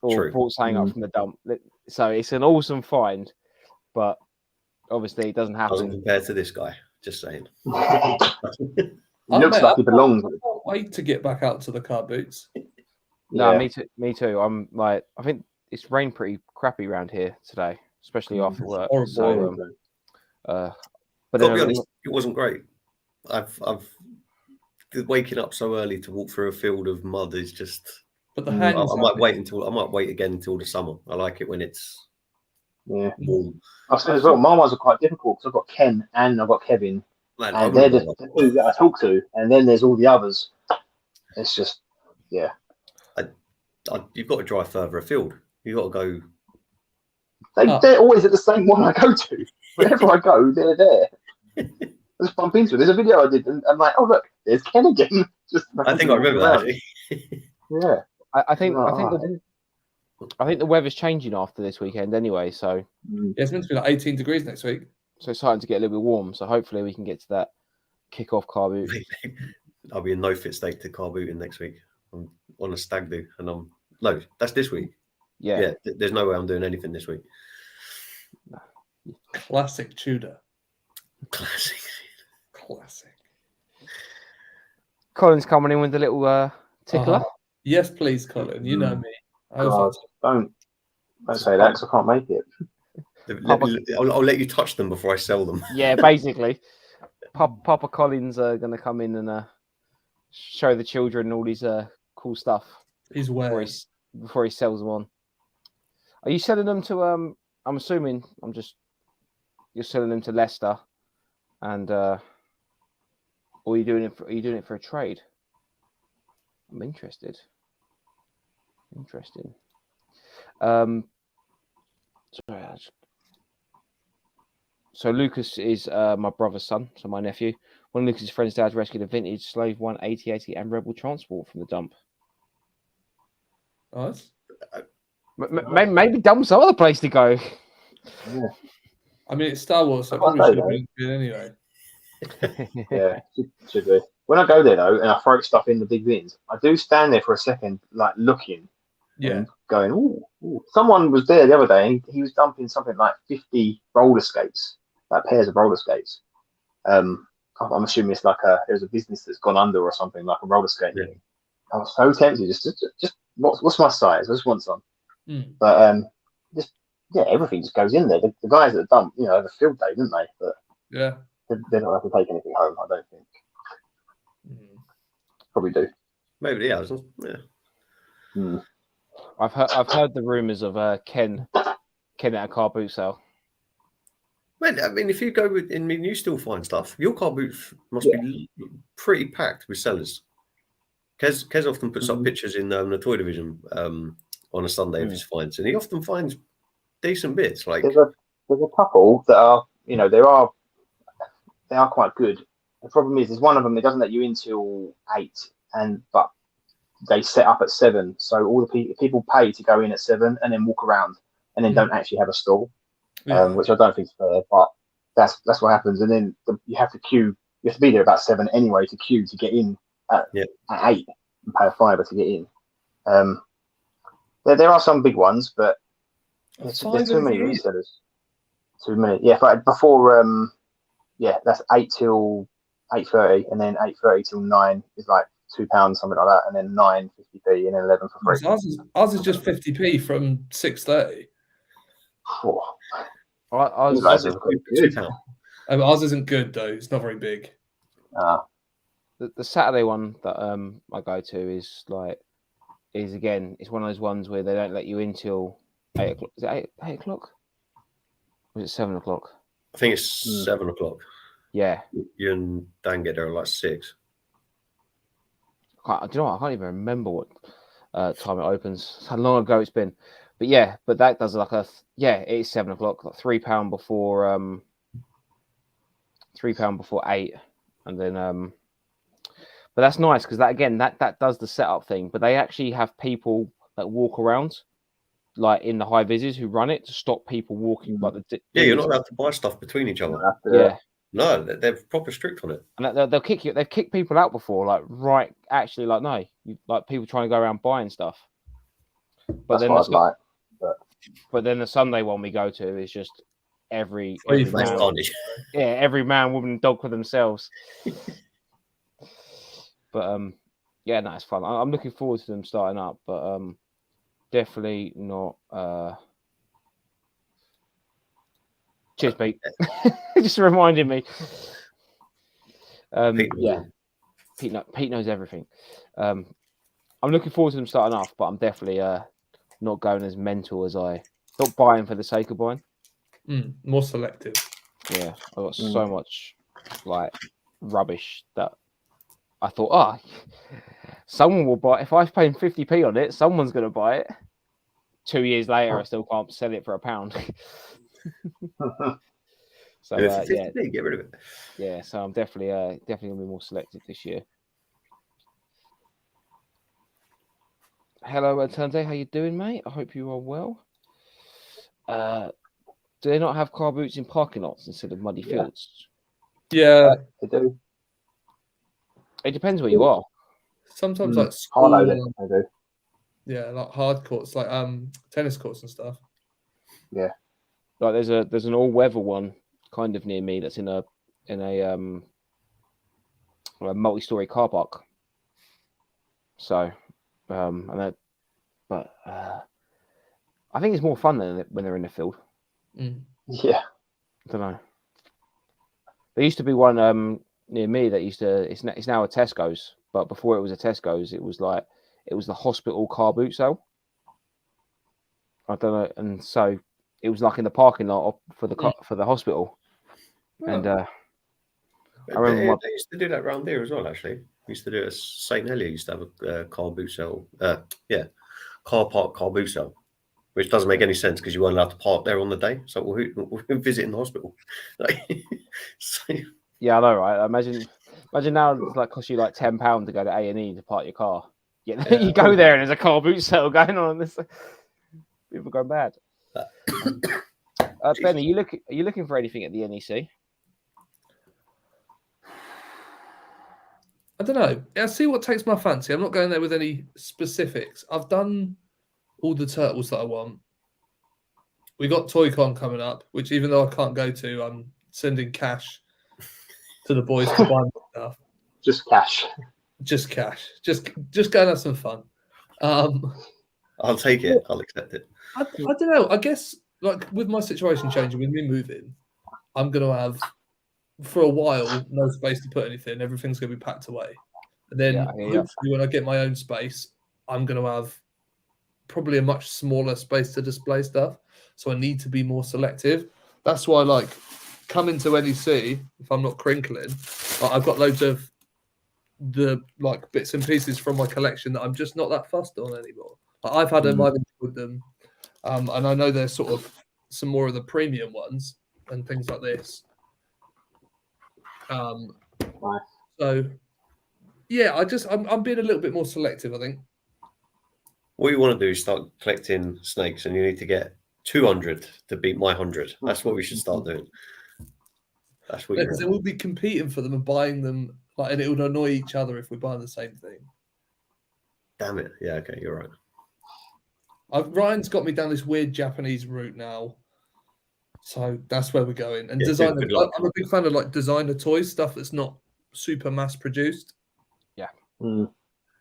Or brought something up from the dump. So it's an awesome find. But obviously it doesn't happen. Doesn't compare to this guy, just saying. It looks like he belongs. I can't wait to get back out to the car boots. No, me too. I'm like, I think it's rained pretty crappy around here today, especially after work. So, but to be honest, it wasn't great. I've waking up so early to walk through a field of mud is just. But the I might wait again until the summer. I like it when it's warm. I said as well, my ones are quite difficult because I've got Ken and I've got Kevin, and they're the two that I talk to, and then there's all the others. It's just, yeah. You've got to drive further afield. You've got to go. They're always at the same one I go to. Wherever I go, they're there. I just bump into it. There's a video I did, and I'm like, oh look, there's Ken again. I think I remember that. Actually. Yeah. I think the weather's changing after this weekend anyway. So it's meant to be like 18 degrees next week. So it's starting to get a little bit warm. So hopefully we can get to that kick-off car boot. I'll be in no fit state to car booting next week. I'm on a stag do, and no, that's this week. Yeah. There's no way I'm doing anything this week. Classic Tudor. Classic. Colin's coming in with a little tickler. Yes, please, Colin. You know me. Don't say that because I can't make it. I'll let you touch them before I sell them. Yeah, basically. Papa Colin's going to come in and show the children all these cool stuff. He's wearing before he sells them on. Are you selling them to? I'm assuming you're selling them to Leicester, and or are you doing it for a trade? I'm interested. Interesting. So Lucas is my brother's son, so my nephew. One of Lucas's friends' dads rescued a vintage Slave 1 8080 and Rebel transport from the dump. Nice. Maybe dump some other place to go. Yeah. I mean, it's Star Wars, so it probably should have been good anyway. Yeah, should be. When I go there though, and I throw stuff in the big bins, I do stand there for a second, like looking, and going, "Ooh." Someone was there the other day, and he was dumping something like 50 roller skates, like pairs of roller skates. I'm assuming it's like there's a business that's gone under or something, like a roller skate. Yeah. I was so tempted, just what's my size? I just want some. But everything just goes in there. The guys at the dump, have a field day, didn't they? But they don't have to take anything home, I don't think. Probably do. Maybe the others. Yeah. I've heard the rumours of Ken at a car boot sale. Well, I mean, if you go you still find stuff. Your car boots must be pretty packed with sellers. Kez often puts up pictures in the toy division on a Sunday of his finds, and he often finds decent bits. Like there's a couple that are, they are quite good. The problem is one of them that doesn't let you in till 8, but they set up at 7, so all the people pay to go in at 7 and then walk around and then don't actually have a stall, which I don't think is fair. But that's what happens, and then you have to queue. You have to be there about 7 anyway to queue to get in at 8 and pay a $5 to get in. There are some big ones, but there's too many resellers. Too many. Yeah, but before that's 8 till 8:30, and then 8:30 till 9 is like £2, something like that, and then 9 50p, and then 11 for free. Ours is just 50p from 6:30. Ours isn't good though. It's not very big. the Saturday one that I go to is again, it's one of those ones where they don't let you in till 8 o'clock. Is it 8 o'clock? Or is it 7 o'clock? I think it's 7 o'clock. Yeah. You and Dan get there at like 6. Do you know what? I can't even remember what time it opens. How long ago it's been. But yeah, that does like it is 7 o'clock, like £3 before £3 before 8, and then but that's nice because that does the setup thing. But they actually have people that walk around, like in the high vises, who run it to stop people walking. But you're not allowed to buy stuff between each other. Yeah, no, they're proper strict on it. And they'll kick you. They've kicked people out before, like people trying to go around buying stuff. But that's then what but then the Sunday one we go to is just every man, every man, woman, and dog for themselves. But yeah, no, it's fun. I'm looking forward to them starting up, but definitely not. Cheers, Pete. Just reminding me. Yeah, Pete knows everything. I'm looking forward to them starting off, but I'm definitely not going as mental as not buying for the sake of buying. More selective. Yeah, I got so much like rubbish that I thought, someone will buy it. If I'm paying 50p on it, someone's going to buy it. 2 years later, I still can't sell it for £1. So get rid of it. Yeah, so I'm definitely going to be more selective this year. Hello, Tante. How you doing, mate? I hope you are well. Do they not have car boots in parking lots instead of muddy fields? Yeah, they do. It depends where you are. Sometimes like school, I do. Yeah, like hard courts, like tennis courts and stuff. Yeah. Like there's an all-weather one kind of near me that's in a multi-story car park. So, I think it's more fun than when they're in the field. Yeah. I don't know. There used to be one near me that it's now a Tesco's, but before it was a Tesco's, it was the hospital car boot sale. I don't know, and so it was like in the parking lot for the hospital. Oh. And I remember they used to do that around there as well. Actually, we used to do it at St. Helier. Used to have a car boot sale. Car park car boot sale, which doesn't make any sense because you weren't allowed to park there on the day. So we're visiting the hospital. Yeah, I know, right? Imagine now it's like cost you like £10 to go to A&E to park your car. Yeah. You go there and there's a car boot sale going on. People go bad. Ben, are you looking for anything at the NEC? I don't know. I see what takes my fancy. I'm not going there with any specifics. I've done all the turtles that I want. We got ToyCon coming up, which even though I can't go to, I'm sending cash to the boys to buy stuff. Just cash. Just cash. Just go and have some fun. I'll take it. I'll accept it. I don't know. I guess like with my situation changing, with me moving, I'm going to have for a while no space to put anything. Everything's going to be packed away. And then hopefully when I get my own space, I'm going to have probably a much smaller space to display stuff. So I need to be more selective. That's why like coming to NEC, if I'm not crinkling, I've got loads of the like bits and pieces from my collection that I'm just not that fussed on anymore. I've had them, I've enjoyed them, and I know there's sort of some more of the premium ones and things like this. So yeah, I'm being a little bit more selective, I think. What you want to do is start collecting snakes, and you need to get 200 to beat my 100. That's what we should start doing. That's what because then we'll be competing for them and buying them, and it would annoy each other if we're buying the same thing. Damn it! Yeah, okay, you're right. Ryan's got me down this weird Japanese route now, so that's where we're going. And I'm a big fan of like designer toys, stuff that's not super mass produced. Yeah.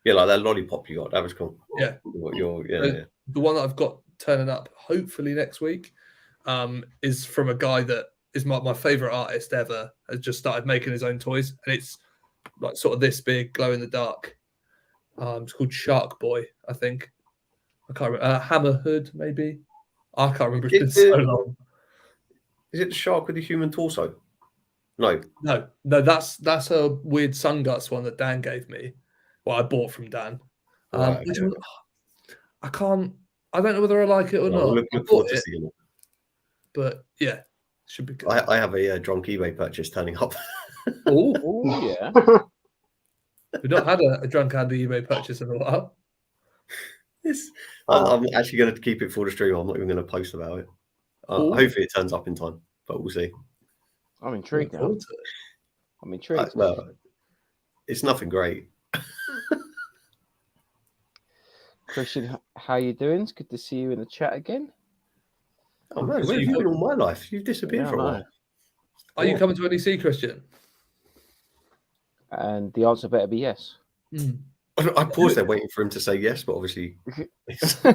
Yeah, like that lollipop you got. That was cool. Yeah. The one that I've got turning up hopefully next week is from a guy that is my favorite artist ever. Has just started making his own toys, and it's like sort of this big, glow in the dark. It's called Shark Boy, I think. I can't remember. Hammer Hood, maybe. I can't remember. It's been so long. Is it the shark with the human torso? No. No, that's a weird Sunguts one that Dan gave me. Well, I bought from Dan. Right, okay. I can't. I don't know whether I like it or not. Look forward to seeing it. But yeah, should be good. I have a drunk eBay purchase turning up. Oh yeah. We've not had a drunk Andy eBay purchase in a while. I'm actually going to keep it for the stream. I'm not even going to post about it. Hopefully it turns up in time, but we'll see. I'm intrigued now. I'm intrigued. Well, it's nothing great. Christian, how you doing? It's good to see you in the chat again. Oh man, where have you been all my life? You've disappeared for a while. Are you coming to NEC, Christian? And the answer better be yes. I paused there waiting for him to say yes, but obviously. Who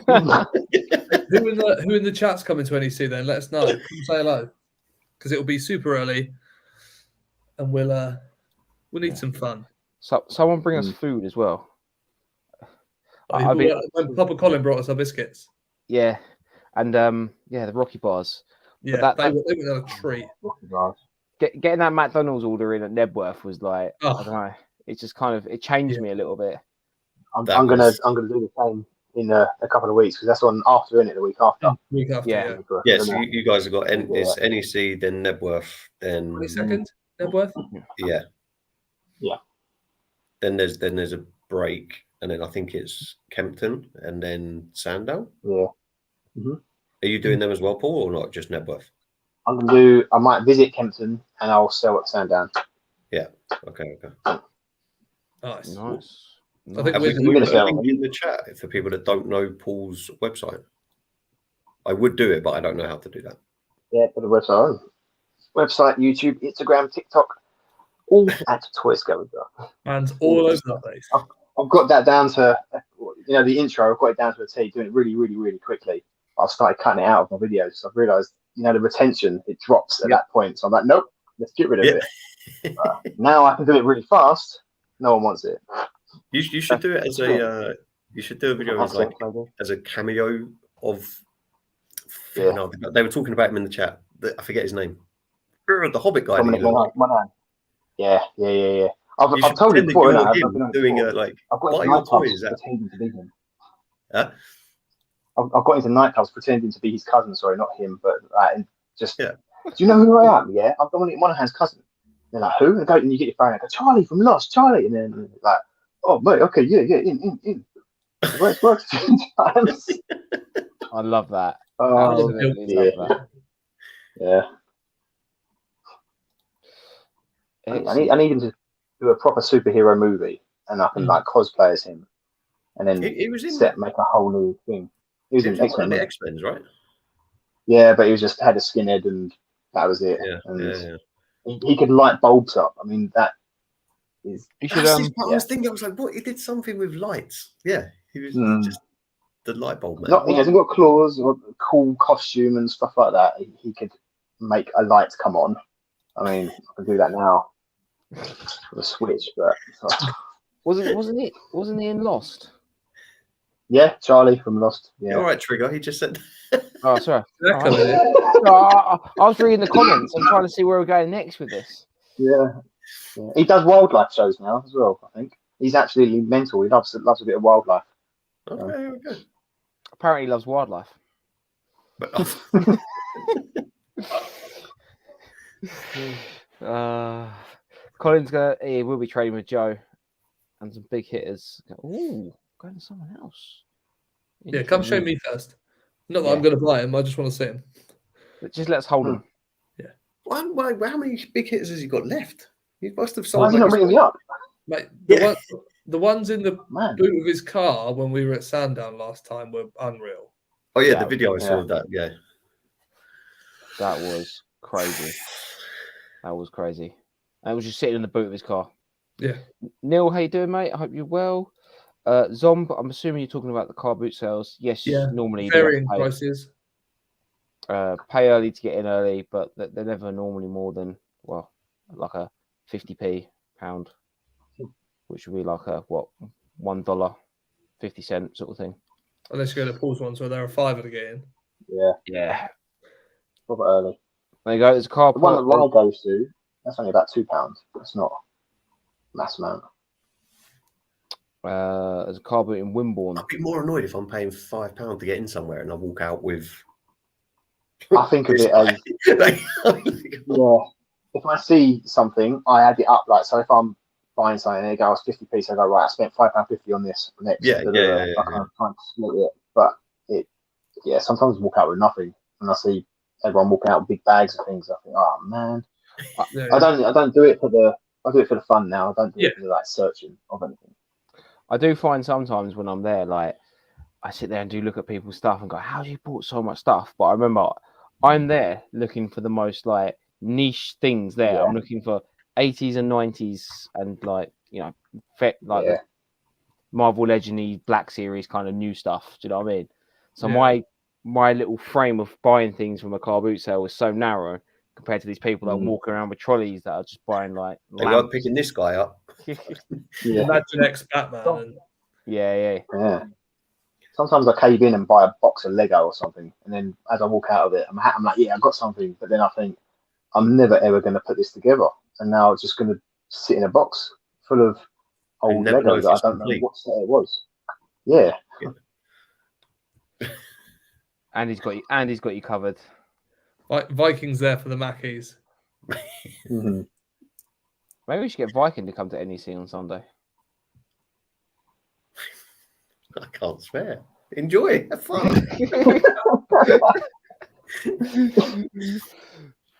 in the chat's coming to NEC then? Let us know. Come say hello, because it will be super early, and we'll need some fun. So someone bring us food as well. When Papa Colin brought us our biscuits. Yeah, and the Rocky bars. Yeah, they were a treat. Rocky bars. Getting that McDonald's order in at Nebworth was like, I don't know. It just it changed me a little bit. I'm gonna do the same in a couple of weeks because that's on after, isn't it? The week after. Week after, yeah. Yes, you guys have got it's NEC, then Nebworth, then 22nd Nebworth. Yeah. Yeah. Then there's a break, and then I think it's Kempton, and then Sandown. Yeah. Mm-hmm. Are you doing them as well, Paul, or not? Just Nebworth? I might visit Kempton and I'll sell at Sandown. Yeah. Okay. Nice. I think we're going to in the chat for people that don't know Paul's website. I would do it, but I don't know how to do that. Yeah, put the website on. Website, YouTube, Instagram, TikTok, all at Toy Scavenger. And all over the place. I've got that down to, the intro. I've got it down to a T, doing it really, really, really quickly. I've started cutting it out of my videos. So I've realised, the retention, it drops at that point. So I'm like, nope, let's get rid of it. Now I can do it really fast. No one wants it. You should do it as a. You should do a video as a cameo of. Yeah. No, they were talking about him in the chat. I forget his name. The Hobbit guy. Yeah. I've told you before. I've buy your toys. Pretending to be him. Huh? I've got into nightclubs pretending to be his cousin. Sorry, not him, but just. Yeah. Do you know who I am? Yeah, I'm Monaghan's cousin. They're like, who? And you get your phone. I go, Charlie from Lost, Charlie, and then like, oh mate, okay, yeah, in. It works 2 times. I love that. Absolutely love that. Yeah. I need him to do a proper superhero movie, and I can cosplay as him, and then he was make a whole new thing. He was in X-Men, right? Yeah, but he was just had a skinhead, and that was it. Yeah. He could light bulbs up. I mean, that is. I was thinking, I was like, what? He did something with lights. Yeah, he was just the light bulb man. He hasn't got claws or a cool costume and stuff like that. He could make a light come on. I mean, I can do that now with a switch, but wasn't he in Lost? Yeah, Charlie from Lost. Yeah. All right, Trigger. He just said. Oh, sorry. I was reading the comments. I'm trying to see where we're going next with this. Yeah. He does wildlife shows now as well. I think he's absolutely mental. He loves a bit of wildlife. Okay. Apparently, he loves wildlife. Colin's he will be trading with Joe and some big hitters. Ooh, going to someone else. Yeah, come show me first. Not that I'm going to buy him. I just want to see him. Just let's hold him. Yeah. How many big hitters has he got left? He must have sold. Why is he not ringing me up? Mate, the ones in the boot of his car when we were at Sandown last time were unreal. Oh yeah, the video I saw of that. Yeah, that was crazy. That was crazy. And it was just sitting in the boot of his car. Yeah. Neil, how you doing, mate? I hope you're well. Zomb, I'm assuming you're talking about the car boot sales. Yes, normally varying prices. Pay early to get in early, but they're never normally more than like a 50p pound. which would be like a $1.50 sort of thing. Unless you go to Paul's ones where they're a $5 to get in. Yeah. Proper early. There you go. There's a car The one that park. Rye goes to, that's only about £2. That's not a mass amount. There's a car boot in Wimborne. I'd be more annoyed if I'm paying £5 to get in somewhere and I walk out with. I think of it as if I see something, I add it up. Like, so if I'm buying something and it goes 50p, so I go, right, I spent £5.50 on this next. Yeah. I kind of try and split it, but sometimes I walk out with nothing, and I see everyone walking out with big bags of things. I think, oh man, I don't do it for the. I do it for the fun now. I don't do it for the like searching of anything. I do find sometimes when I'm there, like I sit there and do look at people's stuff and go, "How do you bought so much stuff?" But I remember I'm there looking for the most like niche things. There, I'm looking for 80s and 90s and like the Marvel Legends Black Series kind of new stuff. Do you know what I mean? So my little frame of buying things from a car boot sale was so narrow compared to these people that walk around with trolleys that are just buying like. They weren't picking this guy up. Imagine Batman. Yeah. Sometimes I cave in and buy a box of Lego or something, and then as I walk out of it, I'm like, yeah, I've got something, but then I think I'm never ever going to put this together, and now it's just going to sit in a box full of old Lego that I don't know what set it was. Yeah. And he's got you covered. Vikings there for the Mackies. Mm-hmm. Maybe we should get Viking to come to NEC on Sunday. I can't spare. Enjoy. Have fun.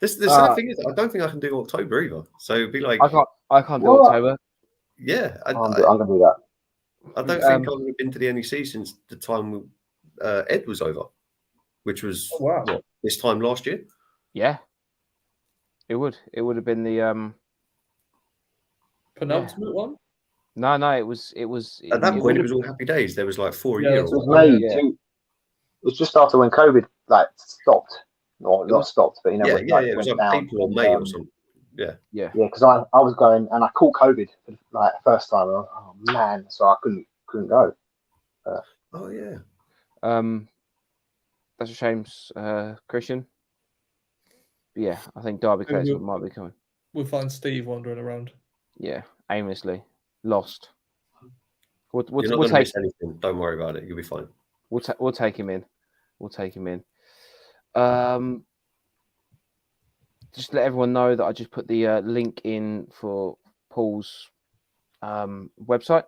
The sad thing is, I don't think I can do October either. So it'd be like I can't do October. Yeah, I'm gonna do that. I don't think I've been to the NEC since the time Ed was over, which was this time last year. Yeah, it would have been the penultimate one. No, it was at that point it was all happy days. There was like 4 a year. It was just after when COVID like stopped, or not stopped, but it was like April or May or something. Yeah, because I was going and I caught COVID for like the first time. And oh man, so I couldn't go. That's a shame, Christian. Yeah, I think Derby Coates might be coming. We'll find Steve wandering around. Yeah, aimlessly lost. We'll take anything. Don't worry about it. You'll be fine. We'll take him in. Just let everyone know that I just put the link in for Paul's website.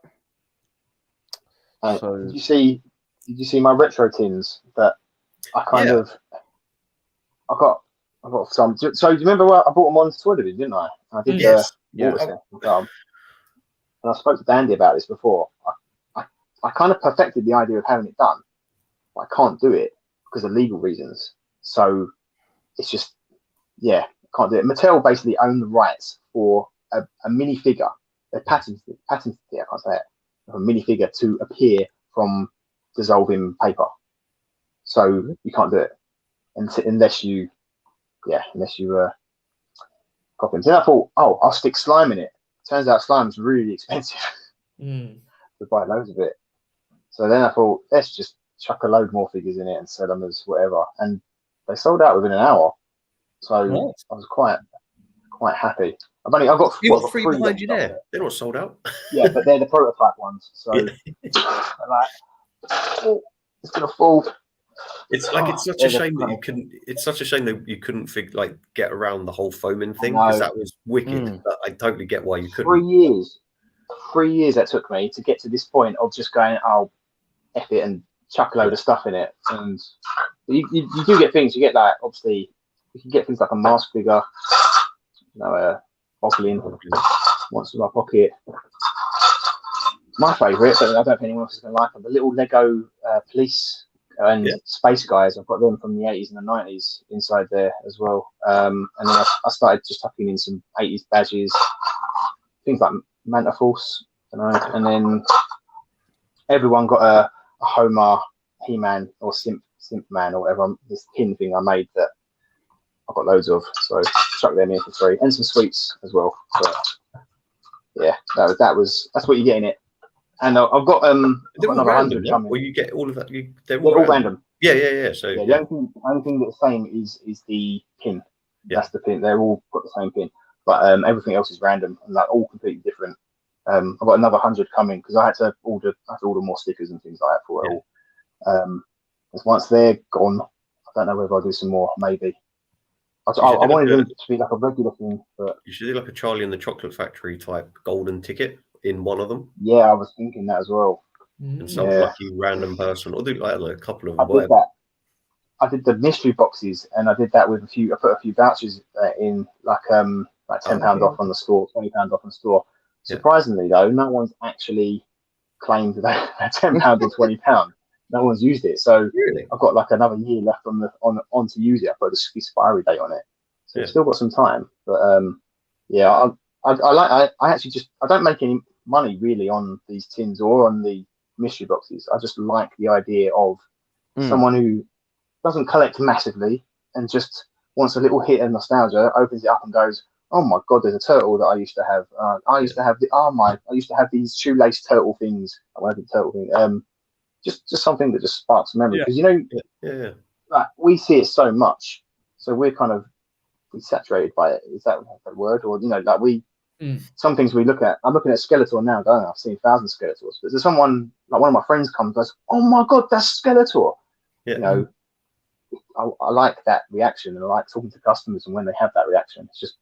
Did you see my retro tins that I I got some. So do you remember I bought them on Twitter, didn't I? I did. Yes. And I spoke to Dandy about this before. I kind of perfected the idea of having it done, but I can't do it because of legal reasons. So it's just, can't do it. Mattel basically own the rights for a minifigure. They patented it, I can't say it, a minifigure to appear from dissolving paper. So you can't do it unless you copy them. Then I thought, I'll stick slime in it. Turns out slime's really expensive to buy loads of it. So then I thought, let's just chuck a load more figures in it and sell them as whatever. And they sold out within an hour. So I was quite happy. I've got three behind you there. They're not sold out. Yeah, but they're the prototype ones. So I'm like, it's gonna fall. It's such a shame that you couldn't. It's such a shame that you couldn't get around the whole foaming thing, because that was wicked. But I totally get why you couldn't. 3 years that took me to get to this point of just going, F it and chuck a load of stuff in it. And you do get things. You get like, obviously, you can get things like a mask figure, a Boglin, Monster in My Pocket. My favourite, but I don't think anyone else is going to like them, the little Lego police and space guys. I've got them from the 80s and the 90s inside there as well. And then I started just tucking in some 80s badges, things like Manta Force, and then everyone got a Homer, He-Man, or Simp Man, or whatever. This pin thing I made that I've got loads of, so chuck them in for free, and some sweets as well. yeah, that's what you get in it. And I've got another 100 coming. Or you get all of that. They're all random. Yeah. So yeah, the only thing that's the same is the pin. Yeah. That's the pin. They're all got the same pin, but everything else is random and like all completely different. I've got another 100 coming because I had to order more stickers and things like that for it all. Once they're gone, I don't know whether I'll do some more. Maybe. I wanted them to be like a regular thing, but you should do like a Charlie and the Chocolate Factory type golden ticket in one of them. Yeah, I was thinking that as well. And some lucky random person, or do like a couple of them. I did that. I did the mystery boxes, and I did that with I put a few vouchers in, like £10 off on the store, £20 off on the store. Surprisingly, though, no one's actually claimed that £10 or £20. No one's used it, so really? I've got like another year left on to use it. I put the expiry date on it, so I've still got some time. But I actually I don't make any money really on these tins or on the mystery boxes. I just like the idea of someone who doesn't collect massively and just wants a little hit of nostalgia, opens it up and goes, oh my god, there's a turtle that I used to have. I used to have these shoelace turtle things. I wanted the turtle thing. Just something that just sparks memory, because like, we see it so much, so we're kind of saturated by it. Is that a word? Or like some things we look at. I'm looking at Skeletor now, going, I've seen 1,000 Skeletors, but there's someone like one of my friends comes and goes, oh my god, that's Skeletor. I like that reaction, and I like talking to customers and when they have that reaction. It's just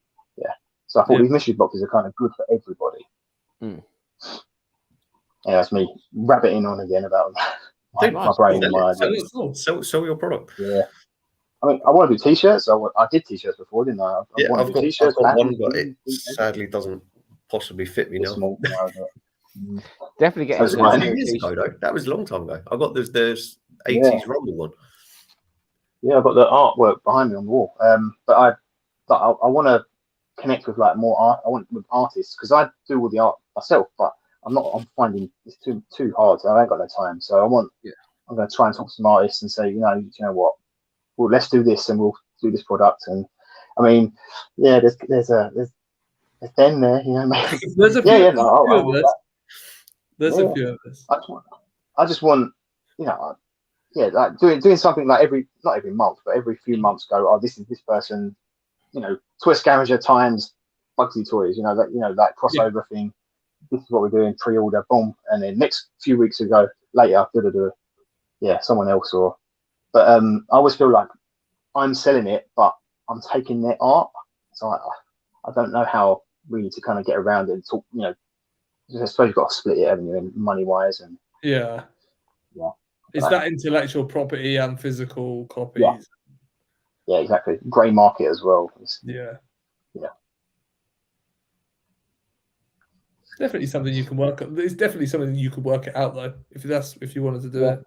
so I thought these mystery boxes are kind of good for everybody. Yeah, that's me rabbiting on again about my brain and my ideas. Sell your product. Yeah. I mean, I want to do t-shirts. I did t-shirts before, didn't I? I've got one, but it sadly doesn't possibly fit me now. Small, definitely getting that was a long time ago. I got this 80s Rumble one. Yeah, I've got the artwork behind me on the wall. But I want to connect with like more art. I want with artists, because I do all the art myself, but I'm finding it's too hard. So I ain't got no time. So I'm going to try and talk to some artists and say, you know what, well, let's do this and we'll do this product. And I mean, there's Ben there, There's a few. There's a few of us. I just want, like doing something like not every month, but every few months go, oh, this is this person, Toy Scavenger times Bugsy Toys, that crossover thing. This is what we're doing, pre-order, boom, and then next few weeks later, someone else but I always feel like I'm selling it, but I'm taking their art. So I don't know how really to kind of get around it and talk, I suppose you've got to split it, haven't you, money wise and It's that intellectual property and physical copies. Yeah, exactly. Grey market as well. Yeah. Definitely something you can work. It's definitely something you could work it out though, if you wanted to do it.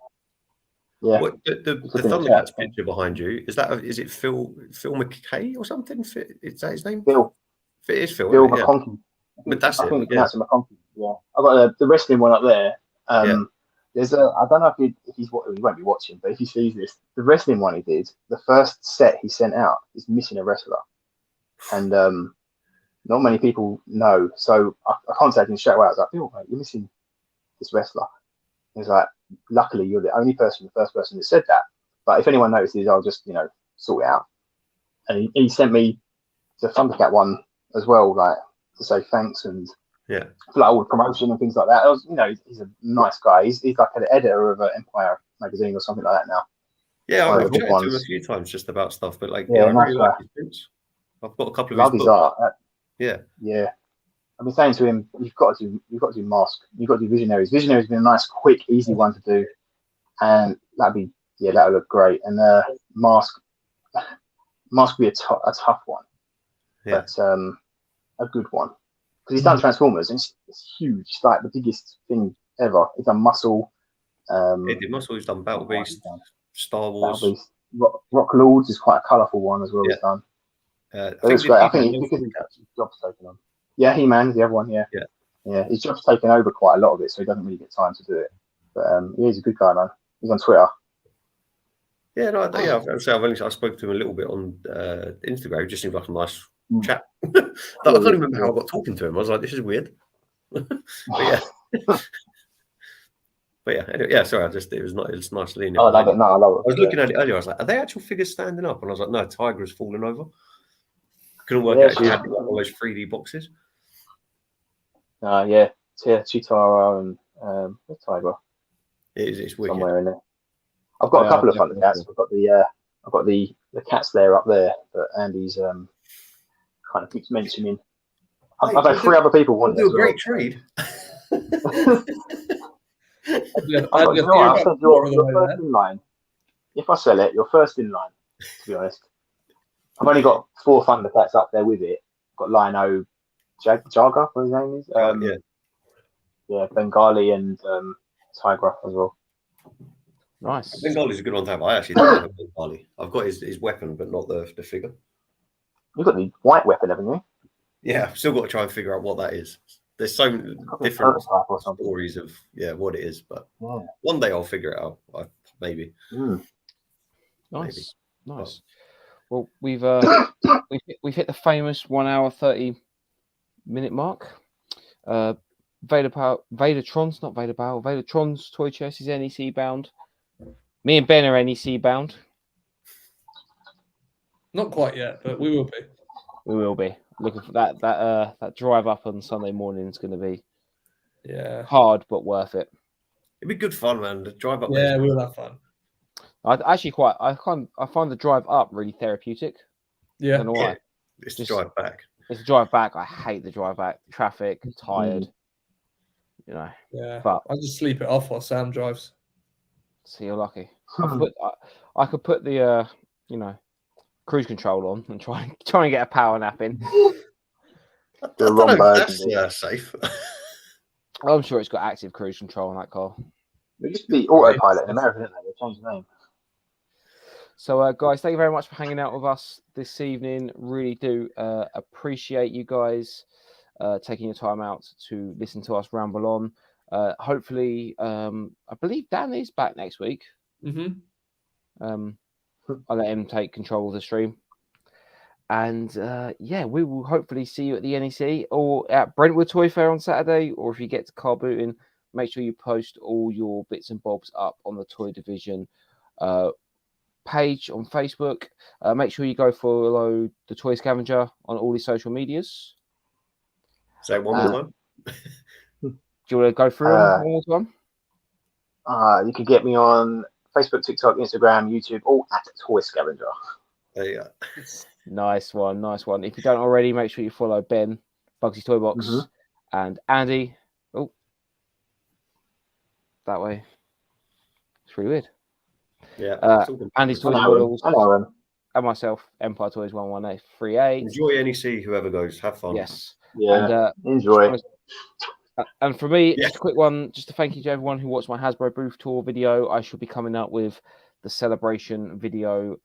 Yeah. What, the Thundercats picture behind you, is it Phil McKay or something? Is that his name? Phil. It is Phil. Phil McConkie. But that's I think you pronounce it McConkie. Yeah. I've got the wrestling one up there. There's I don't know if he won't be watching, but if he sees this, the wrestling one he did, the first set he sent out is missing a wrestler, and not many people know. So I contacted him straight away. I was like, "Oh, mate, you're missing this wrestler." He's like, "Luckily, you're the first person that said that. But if anyone notices, I'll just sort it out." And he sent me the Thundercat one as well, like to say thanks and. Yeah, for like all the promotion and things like that. He's a nice guy. He's like an editor of Empire magazine or something like that now. Yeah, I've chatted to him a few times just about stuff, but I nice really like his prints. I've got a couple of his books. Art. Yeah. I've been saying to him, you've got to do Mask. You've got to do Visionaries. Visionaries has been a nice, quick, easy one to do, and that'll look great. And Mask will be a tough one, but a good one. Because he's done Transformers, and it's huge. It's like the biggest thing ever. He's done Muscle. He did Muscle. He's done Battle Beast, Star Wars. Battle Beast. Rock Lords is quite a colourful one as well. He's done. It's great. I think because his job's taken on. Yeah, He-Man's the other one. Yeah. His job's taken over quite a lot of it, so he doesn't really get time to do it. But he's a good guy, man. He's on Twitter. Yeah, no, I spoke to him a little bit on Instagram. He just seemed like a nice chat. I can't remember how I got talking to him. I was like, this is weird. But yeah. But yeah, anyway, yeah. Sorry, it's nice leaning. Oh, I love it. No, I love it. I was looking at it earlier. I was like, are they actual figures standing up? And I was like, no, Tiger has fallen over. Couldn't work out if you had all those 3D boxes. Yeah, Chitara and Tiger. It's wicked. Somewhere in there. I've got a couple of Thundercats. I've got the cats there up there that Andy's kind of keeps mentioning. I've had 3 other people want do a great trade. Your first in line. If I sell it, you're first in line. To be honest, I've only got 4 Thundercats up there with it. Got Lino, Jaga, what his name is. Yeah, Bengali and Tiger as well. Nice. Bengali's a good one to have. I actually don't have a Bengali. I've got his weapon, but not the figure. You've got the white weapon, haven't you? Yeah, I've still got to try and figure out what that is. There's so many different stories of what it is, but one day I'll figure it out. Maybe. Nice, maybe. Nice. Well, we've hit the famous 1 hour 30-minute mark. Vadertron's not Vader Battle. Vadertron's toy chest is NEC bound. Me and Ben are NEC bound. Not quite yet, but we will be. We will be. Looking for that drive up on Sunday morning is going to be hard but worth it. It'd be good fun, man. The drive up. Yeah, we'll have fun. I find the drive up really therapeutic. Yeah. I don't know why. It's the drive back. It's the drive back. I hate the drive back. Traffic, tired. You know. Yeah. But I just sleep it off while Sam drives. So you're lucky. I could put the cruise control on and try and get a power nap in. I don't know if that's safe. I'm sure it's got active cruise control on that car. It used to be autopilot in America, didn't they? They changed the name. So, guys, thank you very much for hanging out with us this evening. Really do appreciate you guys taking your time out to listen to us ramble on. Hopefully, I believe Dan is back next week. I'll let him take control of the stream. And we will hopefully see you at the NEC or at Brentwood Toy Fair on Saturday. Or if you get to car booting, make sure you post all your bits and bobs up on the Toy Division page on Facebook. Make sure you go follow the Toy Scavenger on all his social medias. Say it one more time. Do you want to go through them one more time? You can get me on Facebook, TikTok, Instagram, YouTube, all at Toy Scavenger. There you go. Nice one. If you don't already, make sure you follow Ben, Bugsy's Toy Box, and Andy. Oh, that way. It's really weird. Yeah. Andy's Toys Models, and myself, Empire Toys 11838. Enjoy NEC, whoever goes. Have fun. Yes. Yeah. And, enjoy. And for me, just a quick one, just to thank you to everyone who watched my Hasbro booth tour video. I should be coming up with the celebration video,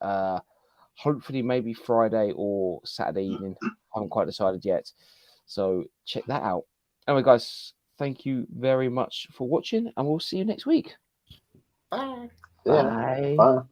hopefully maybe Friday or Saturday evening. I haven't quite decided yet. So check that out. Anyway, guys, thank you very much for watching, and we'll see you next week. Bye. Bye.